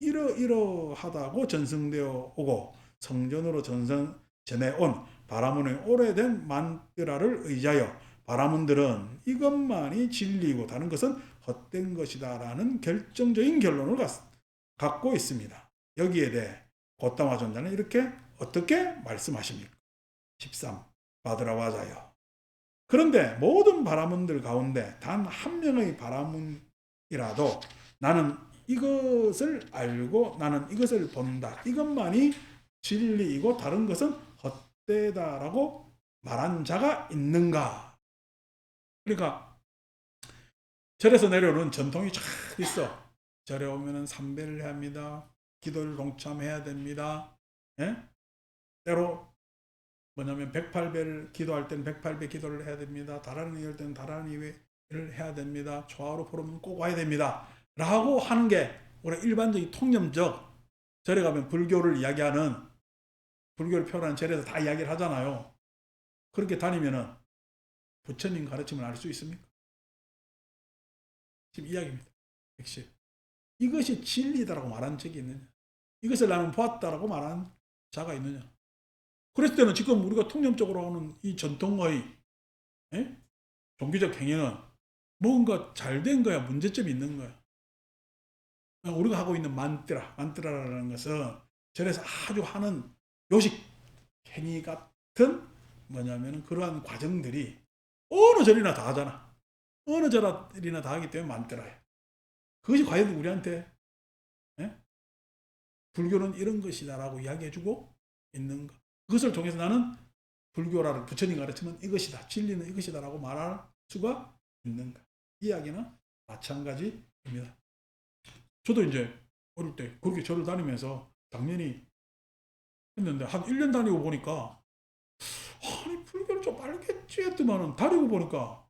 이러하다고 전승되어 오고 성전으로 전해온 바라문의 오래된 만드라를 의지하여 바라문들은 이것만이 진리이고 다른 것은 헛된 것이다 라는 결정적인 결론을 갖고 있습니다. 여기에 대해 고따마 존자는 이렇게 어떻게 말씀하십니까? 13. 바드라와자여. 그런데 모든 바라문들 가운데 단 한 명의 바라문이라도 나는 이것을 알고 나는 이것을 본다. 이것만이 진리이고 다른 것은 헛되다라고 말한 자가 있는가? 그러니까 절에서 내려오는 전통이 쫙 있어. 절에 오면은 삼배를 해야 합니다. 기도를 동참해야 됩니다. 예? 때로 뭐냐면 108배를 기도할 때는 108배 기도를 해야 됩니다. 다라니 할 때는 다라니를 해야 됩니다. 초하루 포럼은 꼭 와야 됩니다. 라고 하는 게 우리 일반적인 통념적 절에 가면 불교를 이야기하는 불교를 표현하는 절에서 다 이야기를 하잖아요. 그렇게 다니면은 부처님 가르침을 알 수 있습니까? 지금 이야기입니다. 핵심. 이것이 진리다라고 말한 적이 있느냐? 이것을 나는 보았다라고 말한 자가 있느냐? 그랬을 때는 지금 우리가 통념적으로 하는 이 전통의 종교적 행위는 뭔가 잘된 거야? 문제점이 있는 거야? 우리가 하고 있는 만트라라는 것은 절에서 아주 하는 요식 행위 같은 뭐냐면 그러한 과정들이 어느 절이나 다 하잖아. 어느 절이나 다 하기 때문에 만트라야. 그것이 과연 우리한테 불교는 이런 것이다라고 이야기해주고 있는가? 그것을 통해서 나는 불교라는 부처님 가르치면 이것이다. 진리는 이것이다라고 말할 수가 있는가? 이야기는 마찬가지입니다. 저도 이제 어릴 때 그렇게 절을 다니면서 당연히 했는데 한 1년 다니고 보니까 아니 불교를 좀 알겠지 했더만은 다니고 보니까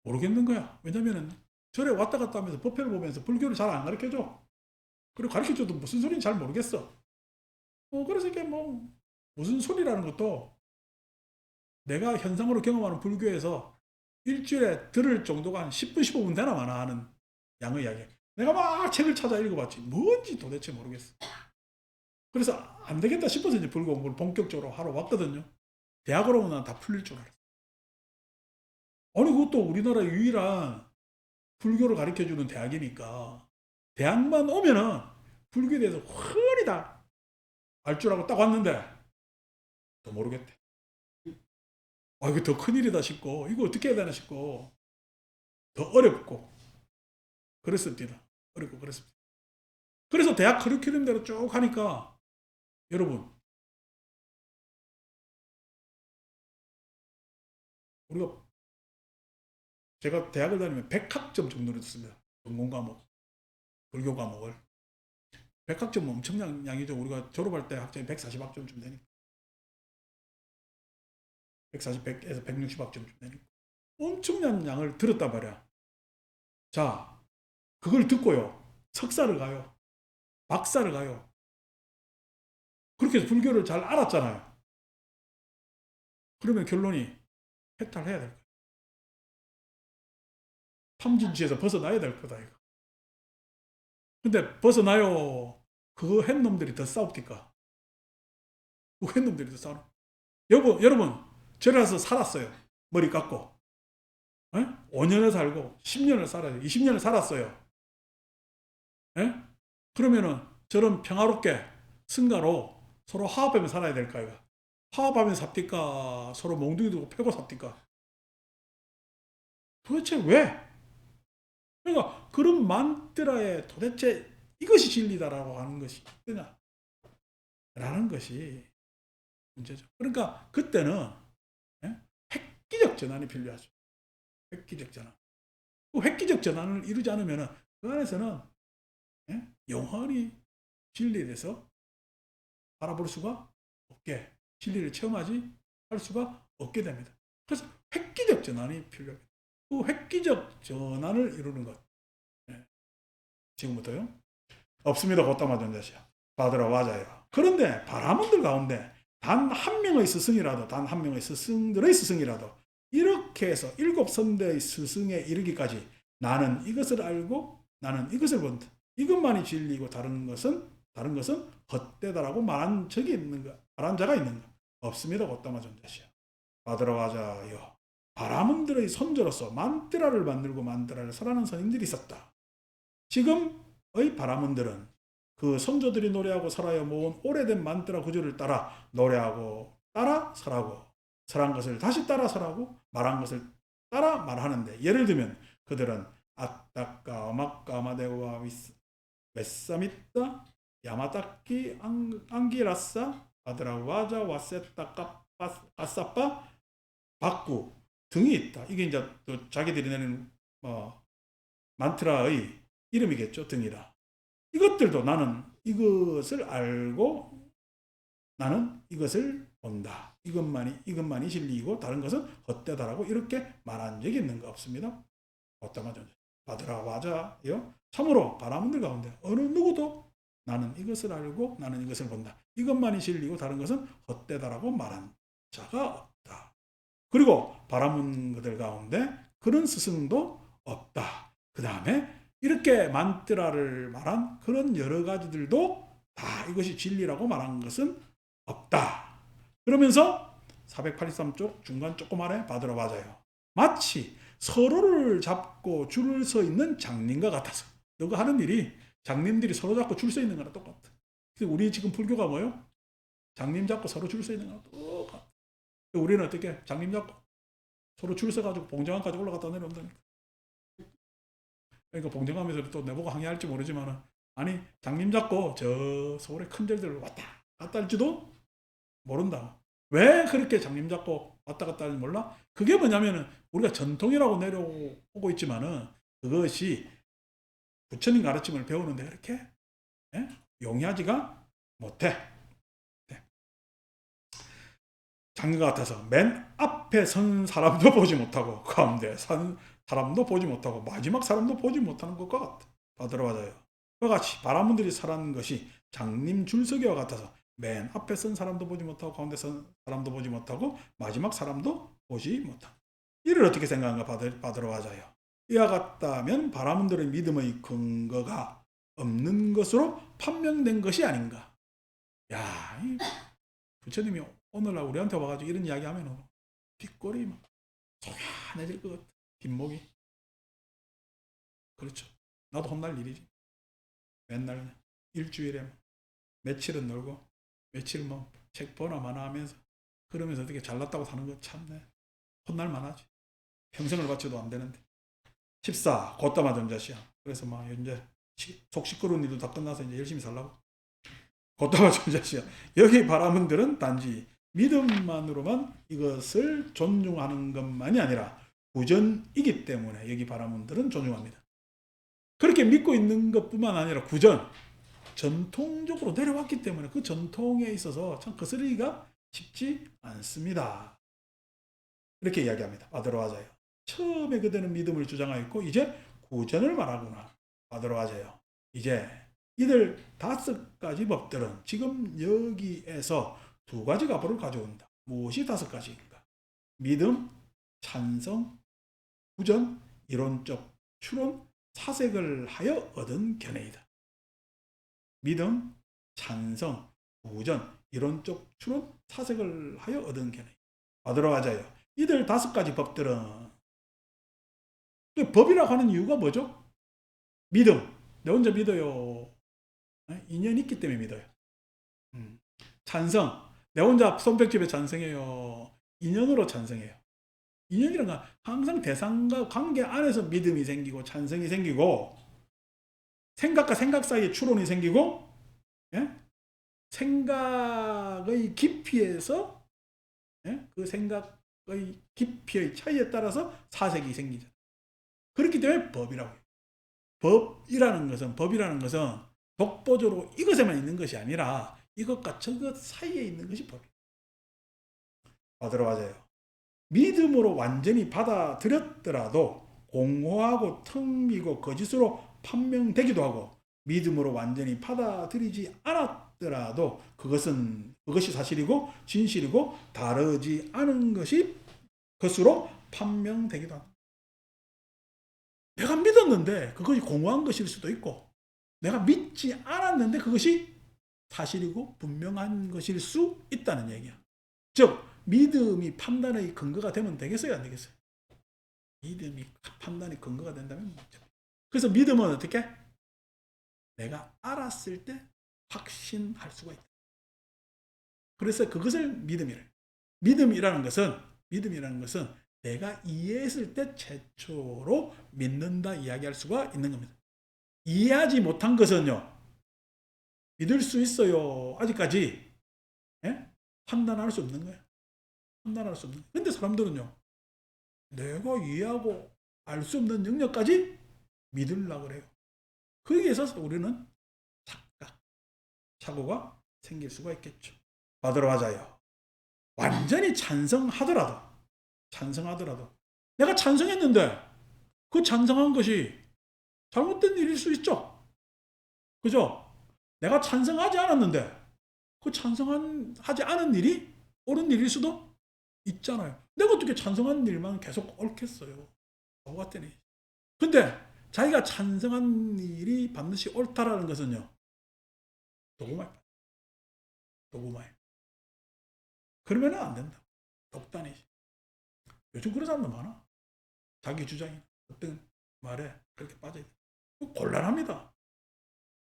모르겠는 거야. 왜냐면은 절에 왔다 갔다 하면서 법회를 보면서 불교를 잘 안 가르쳐줘. 그리고 가르쳐줘도 무슨 소리인지 잘 모르겠어. 그래서 이게 뭐 무슨 소리라는 것도 내가 현상으로 경험하는 불교에서 일주일에 들을 정도가 한 10분, 15분 되나 마나 하는 양의 이야기. 내가 막 책을 찾아 읽어봤지. 뭔지 도대체 모르겠어. 그래서 안 되겠다 싶어서 이제 불교 공부를 본격적으로 하러 왔거든요. 대학으로 오면 다 풀릴 줄 알았어. 아니 그것도 우리나라 유일한 불교를 가르쳐주는 대학이니까 대학만 오면은 불교에 대해서 훤히 다 알 줄 알고 딱 왔는데 또 모르겠대. 아 이거 더 큰일이다 싶고 이거 어떻게 해야 되나 싶고 더 어렵고 그랬습니다. 어렵고 그랬습니다. 그래서 대학 커리큘럼대로 쭉 하니까 여러분 우리가 제가 대학을 다니면 100학점 정도를 듣습니다. 전공 과목, 불교 과목을. 100학점 엄청난 양이죠. 우리가 졸업할 때 학점이 140학점쯤 되니까. 140, 100에서 160학점쯤 되니까. 엄청난 양을 들었단 말이야. 자, 그걸 듣고요. 석사를 가요. 박사를 가요. 그렇게 해서 불교를 잘 알았잖아요. 그러면 결론이 해탈해야 될 거야. 탐진치에서 벗어나야 될 거다, 이거. 근데 벗어나요. 그거 한 놈들이 더 싸웁니까? 그거 한 놈들이 더 싸워. 여러분, 저리 가서 살았어요. 머리 깎고. 5년을 살고 10년을 살아요. 20년을 살았어요. 에? 그러면은 저런 평화롭게 승가로 서로 화합하며 살아야 될까요? 화합하며 삽니까? 서로 몽둥이 두고 패고 삽니까? 도대체 왜? 그러니까 그런 만트라에 도대체 이것이 진리다라고 하는 것이 있느냐? 라는 것이 문제죠. 그러니까 그때는 획기적 전환이 필요하죠. 획기적 전환. 그 획기적 전환을 이루지 않으면 그 안에서는 영원히 진리에 대해서 바라볼 수가 없게, 진리를 체험하지 할 수가 없게 됩니다. 그래서 획기적 전환이 필요합니다. 그 획기적 전환을 이루는 것. 지금부터요? 없습니다. 곧다마 전자시야. 받으러 와자요. 그런데 바라문들 가운데 단 한 명의 스승이라도, 단 한 명의 스승들의 스승이라도 이렇게 해서 7선대의 스승에 이르기까지 나는 이것을 알고 나는 이것을 본다. 이것만이 진리고 다른 것은 헛되다라고 말한 적이 있는가? 말한 자가 있는가? 없습니다. 곧다마 전자시야. 받으러 와자요. 바라문들의 선조로서 만트라를 만들고 만트라를 설하는 선임들이 있었다. 지금의 바라문들은 그 선조들이 노래하고 설하여 모은 오래된 만트라 구조를 따라 노래하고 따라 설하고 설한 것을 다시 따라 설하고 말한 것을 따라 말하는데 예를 들면 그들은 아따까 어마까 아마데와 웨사미따 야마타키 안기라싸 바드라 와자 와세타 까사빠 바꾸 등이 있다. 이게 이제 또 자기들이 내는 만트라의 이름이겠죠. 등이다. 이것들도 나는 이것을 알고 나는 이것을 본다. 이것만이 진리이고 다른 것은 헛되다라고 이렇게 말한 적이 있는가 없습니다. 어떠마죠? 받으라 와자요. 참으로 바라문들 가운데 어느 누구도 나는 이것을 알고 나는 이것을 본다. 이것만이 진리고 다른 것은 헛되다라고 말한 자가 없다. 그리고 바라문들 가운데 그런 스승도 없다. 그 다음에 이렇게 만트라를 말한 그런 여러 가지들도 다 이것이 진리라고 말한 것은 없다. 그러면서 483쪽 중간 조그만에 받으러 맞아요. 마치 서로를 잡고 줄을 서 있는 장님과 같아서 너가 하는 일이 장님들이 서로 잡고 줄 서 있는 거랑 똑같아. 우리 지금 불교가 뭐요? 장님 잡고 서로 줄 서 있는 거랑 똑같아. 우리는 어떻게 장님 잡고 서로 줄 서가지고 봉정안까지 올라갔다 내려온다니까. 그러니까 봉정하면서 또 내보고 항의할지 모르지만 아니 장님 잡고 저 서울의 큰 절들 왔다 갔다 할지도 모른다. 왜 그렇게 장님 잡고 왔다 갔다 할지 몰라? 그게 뭐냐면은 우리가 전통이라고 내려오고 있지만은 그것이 부처님 가르침을 배우는데 그렇게 용이하지가 못해. 장님 같아서 맨 앞에 선 사람도 보지 못하고 가운데 선 사람도 보지 못하고 마지막 사람도 보지 못하는 것과 같다. 받으러 맞아요. 그와 같이 바라문들이 설하는 것이 장님 줄서기와 같아서 맨 앞에 선 사람도 보지 못하고 가운데 선 사람도 보지 못하고 마지막 사람도 보지 못한다. 이를 어떻게 생각하는가 받으러 맞아요. 이와 같다면 바라문들의 믿음의 근거가 없는 것으로 판명된 것이 아닌가. 야, 부처님이 오늘날 우리한테 와가지고 이런 이야기 하면 뒷골이 막 소란해질 것 같아. 뒷목이. 그렇죠. 나도 혼날 일이지. 맨날 일주일에 며칠은 놀고 며칠 뭐 책 보나 마나 하면서 그러면서 어떻게 잘났다고 사는 거 참네. 혼날 만하지. 평생을 바쳐도 안 되는데. 14. 곧다마 점자시야. 그래서 막 이제 속 시끄러운 일도 다 끝나서 이제 열심히 살라고. 곧다마 점자시야. 여기 바라문들은 단지 믿음만으로만 이것을 존중하는 것만이 아니라 구전이기 때문에 여기 바라문들은 존중합니다. 그렇게 믿고 있는 것뿐만 아니라 구전, 전통적으로 내려왔기 때문에 그 전통에 있어서 참 거스르기가 쉽지 않습니다. 이렇게 이야기합니다. 바드로아자요. 처음에 그들은 믿음을 주장하였고 이제 구전을 말하구나. 바드로아자요. 이제 이들 5가지 법들은 지금 여기에서 2가지 가보를 가져온다. 무엇이 5가지인가? 믿음, 찬성, 구전, 이론적 추론, 사색을 하여 얻은 견해이다. 믿음, 찬성, 구전, 이론적 추론, 사색을 하여 얻은 견해. 바드로아자요. 이들 5가지 법들은 법이라고 하는 이유가 뭐죠? 믿음. 내 혼자 믿어요. 인연이 있기 때문에 믿어요. 찬성. 내 혼자 손뼉집에 찬성해요. 인연으로 찬성해요. 인연이란 건 항상 대상과 관계 안에서 믿음이 생기고 찬성이 생기고 생각과 생각 사이에 추론이 생기고 예? 생각의 깊이에서 그 생각의 깊이의 차이에 따라서 사색이 생기죠. 그렇기 때문에 법이라고 해요. 법이라는 것은 독보적으로 이것에만 있는 것이 아니라 이것과 저것 사이에 있는 것이 법이에요. 들어가자요. 믿음으로 완전히 받아들였더라도 공허하고 텅비고 거짓으로 판명되기도 하고 믿음으로 완전히 받아들이지 않았더라도 그것이 사실이고 진실이고 다르지 않은 것으로 판명되기도 합니다. 내가 믿었는데 그것이 공허한 것일 수도 있고 내가 믿지 않았는데 그것이 사실이고 분명한 것일 수 있다는 얘기야. 즉 믿음이 판단의 근거가 되면 되겠어요? 안 되겠어요? 믿음이 판단의 근거가 된다면 뭐죠? 그래서 믿음은 어떻게? 내가 알았을 때 확신할 수가 있다. 그래서 그것을 믿음이래. 믿음이라는 것은 내가 이해했을 때 최초로 믿는다 이야기할 수가 있는 겁니다. 이해하지 못한 것은요. 믿을 수 있어요. 아직까지 판단할 수 없는 거예요. 판단할 수 없는 거예요. 그런데 사람들은요. 내가 이해하고 알 수 없는 영역까지 믿으려고 그래요. 거기에 있어서 우리는 착각, 착오가 생길 수가 있겠죠. 바드로아자요. 완전히 찬성하더라도 내가 찬성했는데 그 찬성한 것이 잘못된 일일 수 있죠. 그죠? 내가 찬성하지 않았는데 그 찬성하지 않은 일이 옳은 일일 수도 있잖아요. 내가 어떻게 찬성한 일만 계속 옳겠어요. 바보 같더니. 근데 자기가 찬성한 일이 반드시 옳다라는 것은요. 도구마예요. 그러면 안 된다. 독단이지. 요즘 그런 사람도 많아. 자기 주장이 어떤 말에 그렇게 빠져있다. 곤란합니다.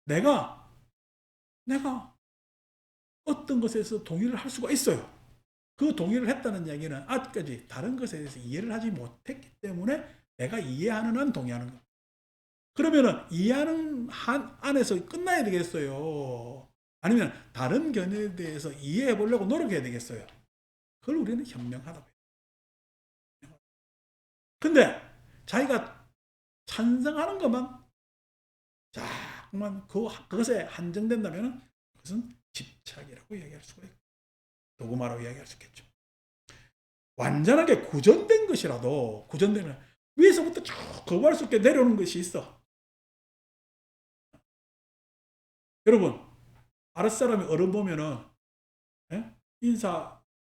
내가 어떤 것에서 동의를 할 수가 있어요. 그 동의를 했다는 이야기는 아직까지 다른 것에 대해서 이해를 하지 못했기 때문에 내가 이해하는 한 동의하는 거. 그러면은 이해하는 한 안에서 끝나야 되겠어요. 아니면 다른 견해에 대해서 이해해 보려고 노력해야 되겠어요. 그걸 우리는 현명하다고 해요. 근데 자기가 찬성하는 것만 자꾸만 그것에 한정된다면 그것은 집착이라고 이야기할 수가 있고 도구마라고 이야기할 수 있겠죠. 완전하게 구전된 것이라도 구전되면 위에서부터 쭉 거부할 수 있게 내려오는 것이 있어. 여러분 아랫사람이 어른 보면은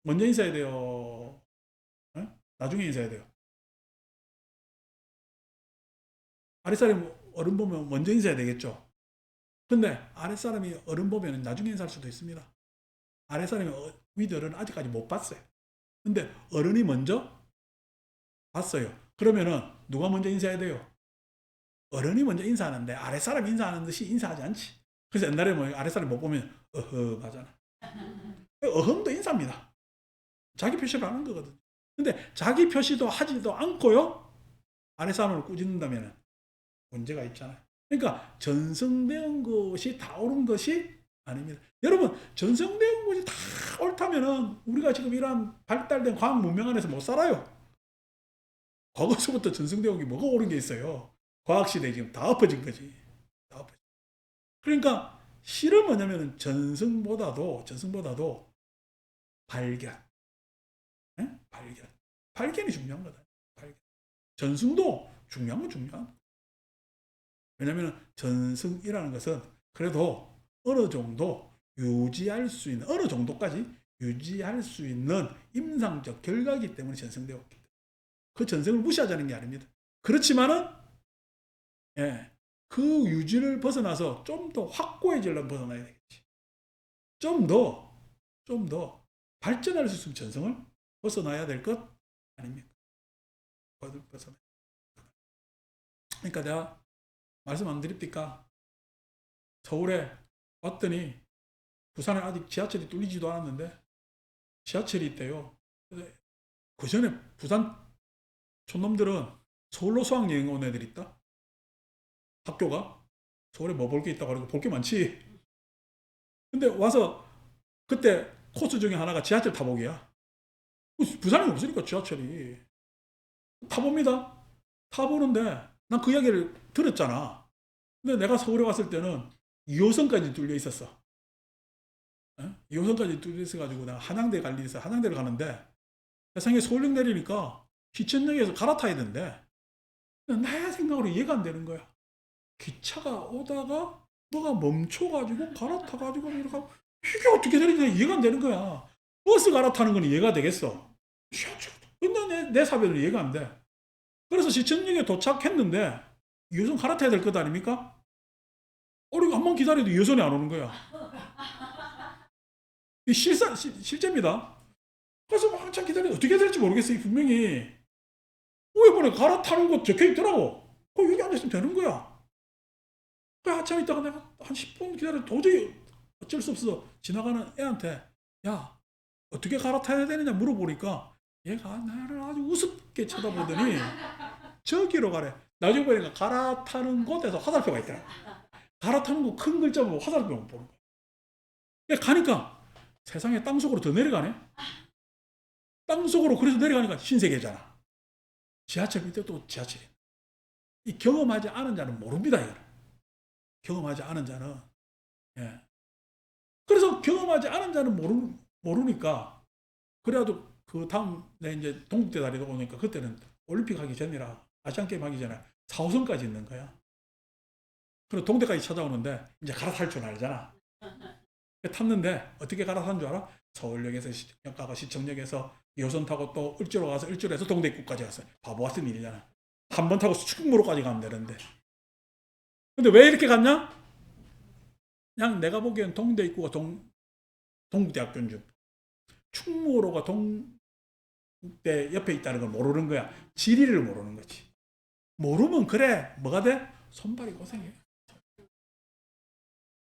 먼저 인사해야 돼요. 나중에 인사해야 돼요. 아랫사람이 어른 보면 먼저 인사해야 되겠죠. 근데 아랫사람이 어른 보면 나중에 인사할 수도 있습니다. 아랫사람이 위들은 아직까지 못 봤어요. 근데 어른이 먼저 봤어요. 그러면은 누가 먼저 인사해야 돼요? 어른이 먼저 인사하는데 아랫사람이 인사하는 듯이 인사하지 않지. 그래서 옛날에 뭐 아랫사람이 못 보면 어허 하잖아. 어흥도 인사입니다. 자기 표시를 하는 거거든. 근데 자기 표시도 하지도 않고요. 아랫사람을 꾸짖는다면 문제가 있잖아요. 그러니까 전승되은 것이 다 옳은 것이 아닙니다. 여러분 전승되은 것이 다 옳다면은 우리가 지금 이러한 발달된 과학 문명 안에서 못 살아요. 과거서부터 전승되어 온 게 뭐가 옳은 게 있어요. 과학시대에 지금 다 엎어진 거지. 다 엎어진. 그러니까 실은 뭐냐면 전승보다도 발견. 네? 발견. 발견이 중요한 거다. 발견. 전승도 중요한 건 중요한. 왜냐하면 전승이라는 것은 그래도 어느 정도 유지할 수 있는, 어느 정도까지 유지할 수 있는 임상적 결과이기 때문에 전승되었기 때문에 그 전승을 무시하자는 게 아닙니다. 그렇지만은 예, 그 유지를 벗어나서 좀 더 확고해지려면 벗어나야 되겠지. 좀 더 발전할 수 있는 전승을 벗어나야 될 것 아닙니까? 벗어나. 그러니까 내가 말씀 안 드립니까? 서울에 왔더니 부산에 아직 지하철이 뚫리지도 않았는데 지하철이 있대요. 그 전에 부산 촌놈들은 서울로 수학여행 온 애들 있다. 학교가 서울에 뭐 볼 게 있다고 하고 볼 게 많지. 근데 와서 그때 코스 중에 하나가 지하철 타보기야. 부산에 없으니까 지하철이 타봅니다. 타보는데 난 그 이야기를 들었잖아. 근데 내가 서울에 왔을 때는 2호선까지 뚫려 있었어. 2호선까지 뚫려 있어가지고 내가 한양대 갈 일이 있어. 한양대를 가는데 세상에 서울역 내리니까 기천역에서 갈아타야 되는데 내 생각으로 이해가 안 되는 거야. 기차가 오다가 뭐가 멈춰가지고 갈아타가지고 이렇게 하고 이게 어떻게 되는지 이해가 안 되는 거야. 버스 갈아타는 건 이해가 되겠어. 근데 내 사변은 이해가 안 돼. 그래서 시청역에 도착했는데 2호선 갈아타야 될 것 아닙니까? 우리가 한번 기다려도 2호선이 안 오는 거야. 실제입니다. 그래서 막 한참 기다려 어떻게 될지 모르겠어요. 분명히 이번에 갈아타는 곳 적혀 있더라고. 여기 앉아있으면 되는 거야. 한참 있다가 내가 한 10분 기다려 도저히 어쩔 수 없어 지나가는 애한테 야 어떻게 갈아타야 되느냐 물어보니까 얘가 나를 아주 우습게 쳐다보더니 저기로 가래. 나중에 보니까 갈아타는 곳에서 화살표가 있더라. 갈아타는 곳 큰 글자 보고 화살표 보는 거야. 가니까 세상에 땅속으로 더 내려가네. 땅속으로 그래서 내려가니까 신세계잖아. 지하철 밑에 또 지하철이. 이 경험하지 않은 자는 모릅니다. 이거는. 경험하지 않은 자는. 예. 그래서 경험하지 않은 자는 모르니까 그래도 그 다음 내 이제 동국대 다리도 오니까 그때는 올림픽 하기 전이라 아시안게임 하기 전에 4호선까지 있는 거야. 그리고 동대까지 찾아오는데 이제 갈아탈 줄 알잖아. 탔는데 어떻게 갈아탄 줄 알아? 서울역에서 시청역 가고 시청역에서 2호선 타고 또 을지로 가서 을지로에서 동대 입구까지 갔어요. 바보 같은 일이잖아. 한 번 타고 충무로까지 가면 되는데. 근데 왜 이렇게 갔냐? 그냥 내가 보기엔 동대 입구가 동국대학교인 줄. 충무로가 동국대 옆에 있다는 걸 모르는 거야. 지리를 모르는 거지. 모르면 그래 뭐가 돼? 손발이 고생해.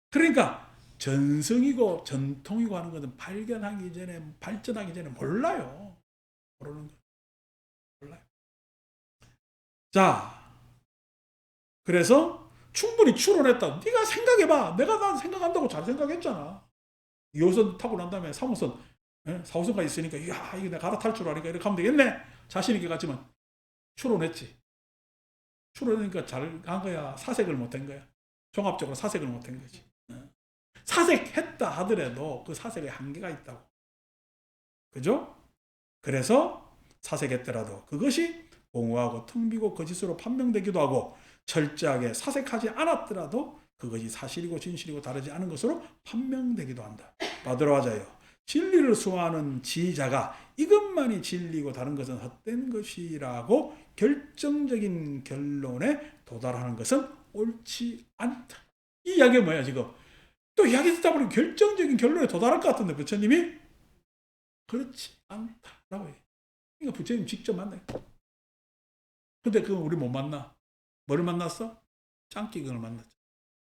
그러니까 전승이고 전통이고 하는 것은 발견하기 전에 발전하기 전에 몰라요. 모르는 거 몰라요. 자, 그래서 충분히 추론했다. 네가 생각해봐. 내가 난 생각한다고 잘 생각했잖아. 2호선 타고 난 다음에 3호선, 4호선까지 있으니까 이야 이거 내가 갈아탈 줄 아니까 이렇게 하면 되겠네. 자신 있게 갔지만 추론했지. 추론하니까 잘 간 거야. 사색을 못한 거야. 종합적으로 사색을 못한 거지. 사색했다 하더라도 그 사색에 한계가 있다고. 그죠? 그래서 사색했더라도 그것이 공허하고 텅 비고 거짓으로 판명되기도 하고 철저하게 사색하지 않았더라도 그것이 사실이고 진실이고 다르지 않은 것으로 판명되기도 한다. 바드로 하자요. 진리를 수호하는 지휘자가 이것만이 진리고 다른 것은 헛된 것이라고 결정적인 결론에 도달하는 것은 옳지 않다. 이 이야기가 뭐야 지금? 또 이야기 듣다 보니 결정적인 결론에 도달할 것 같은데 부처님이 그렇지 않다라고 해요. 그러니까 부처님 직접 만나요. 근데 그건 우리 못 만나. 뭐를 만났어? 짱기경을 만났죠.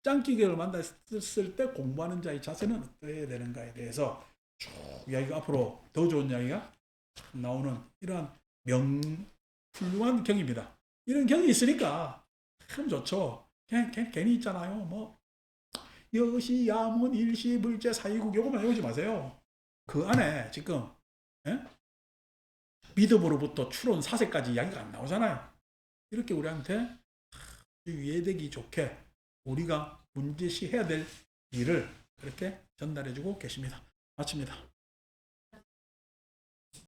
짱기경을 만났을 때 공부하는 자의 자세는 어떠해야 되는가에 대해서 쭉 이야기가 앞으로 더 좋은 이야기가 나오는 이러한 훌륭한 경입니다. 이런 경이 있으니까 참 좋죠. 괜히 있잖아요. 뭐 여시, 야문, 일시, 물제, 사이국 요것만 외우지 마세요. 그 안에 지금 미드으로부터 추론 사세까지 이야기가 안 나오잖아요. 이렇게 우리한테 이해되기 좋게 우리가 문제시 해야 될 일을 그렇게 전달해주고 계십니다. 마칩니다.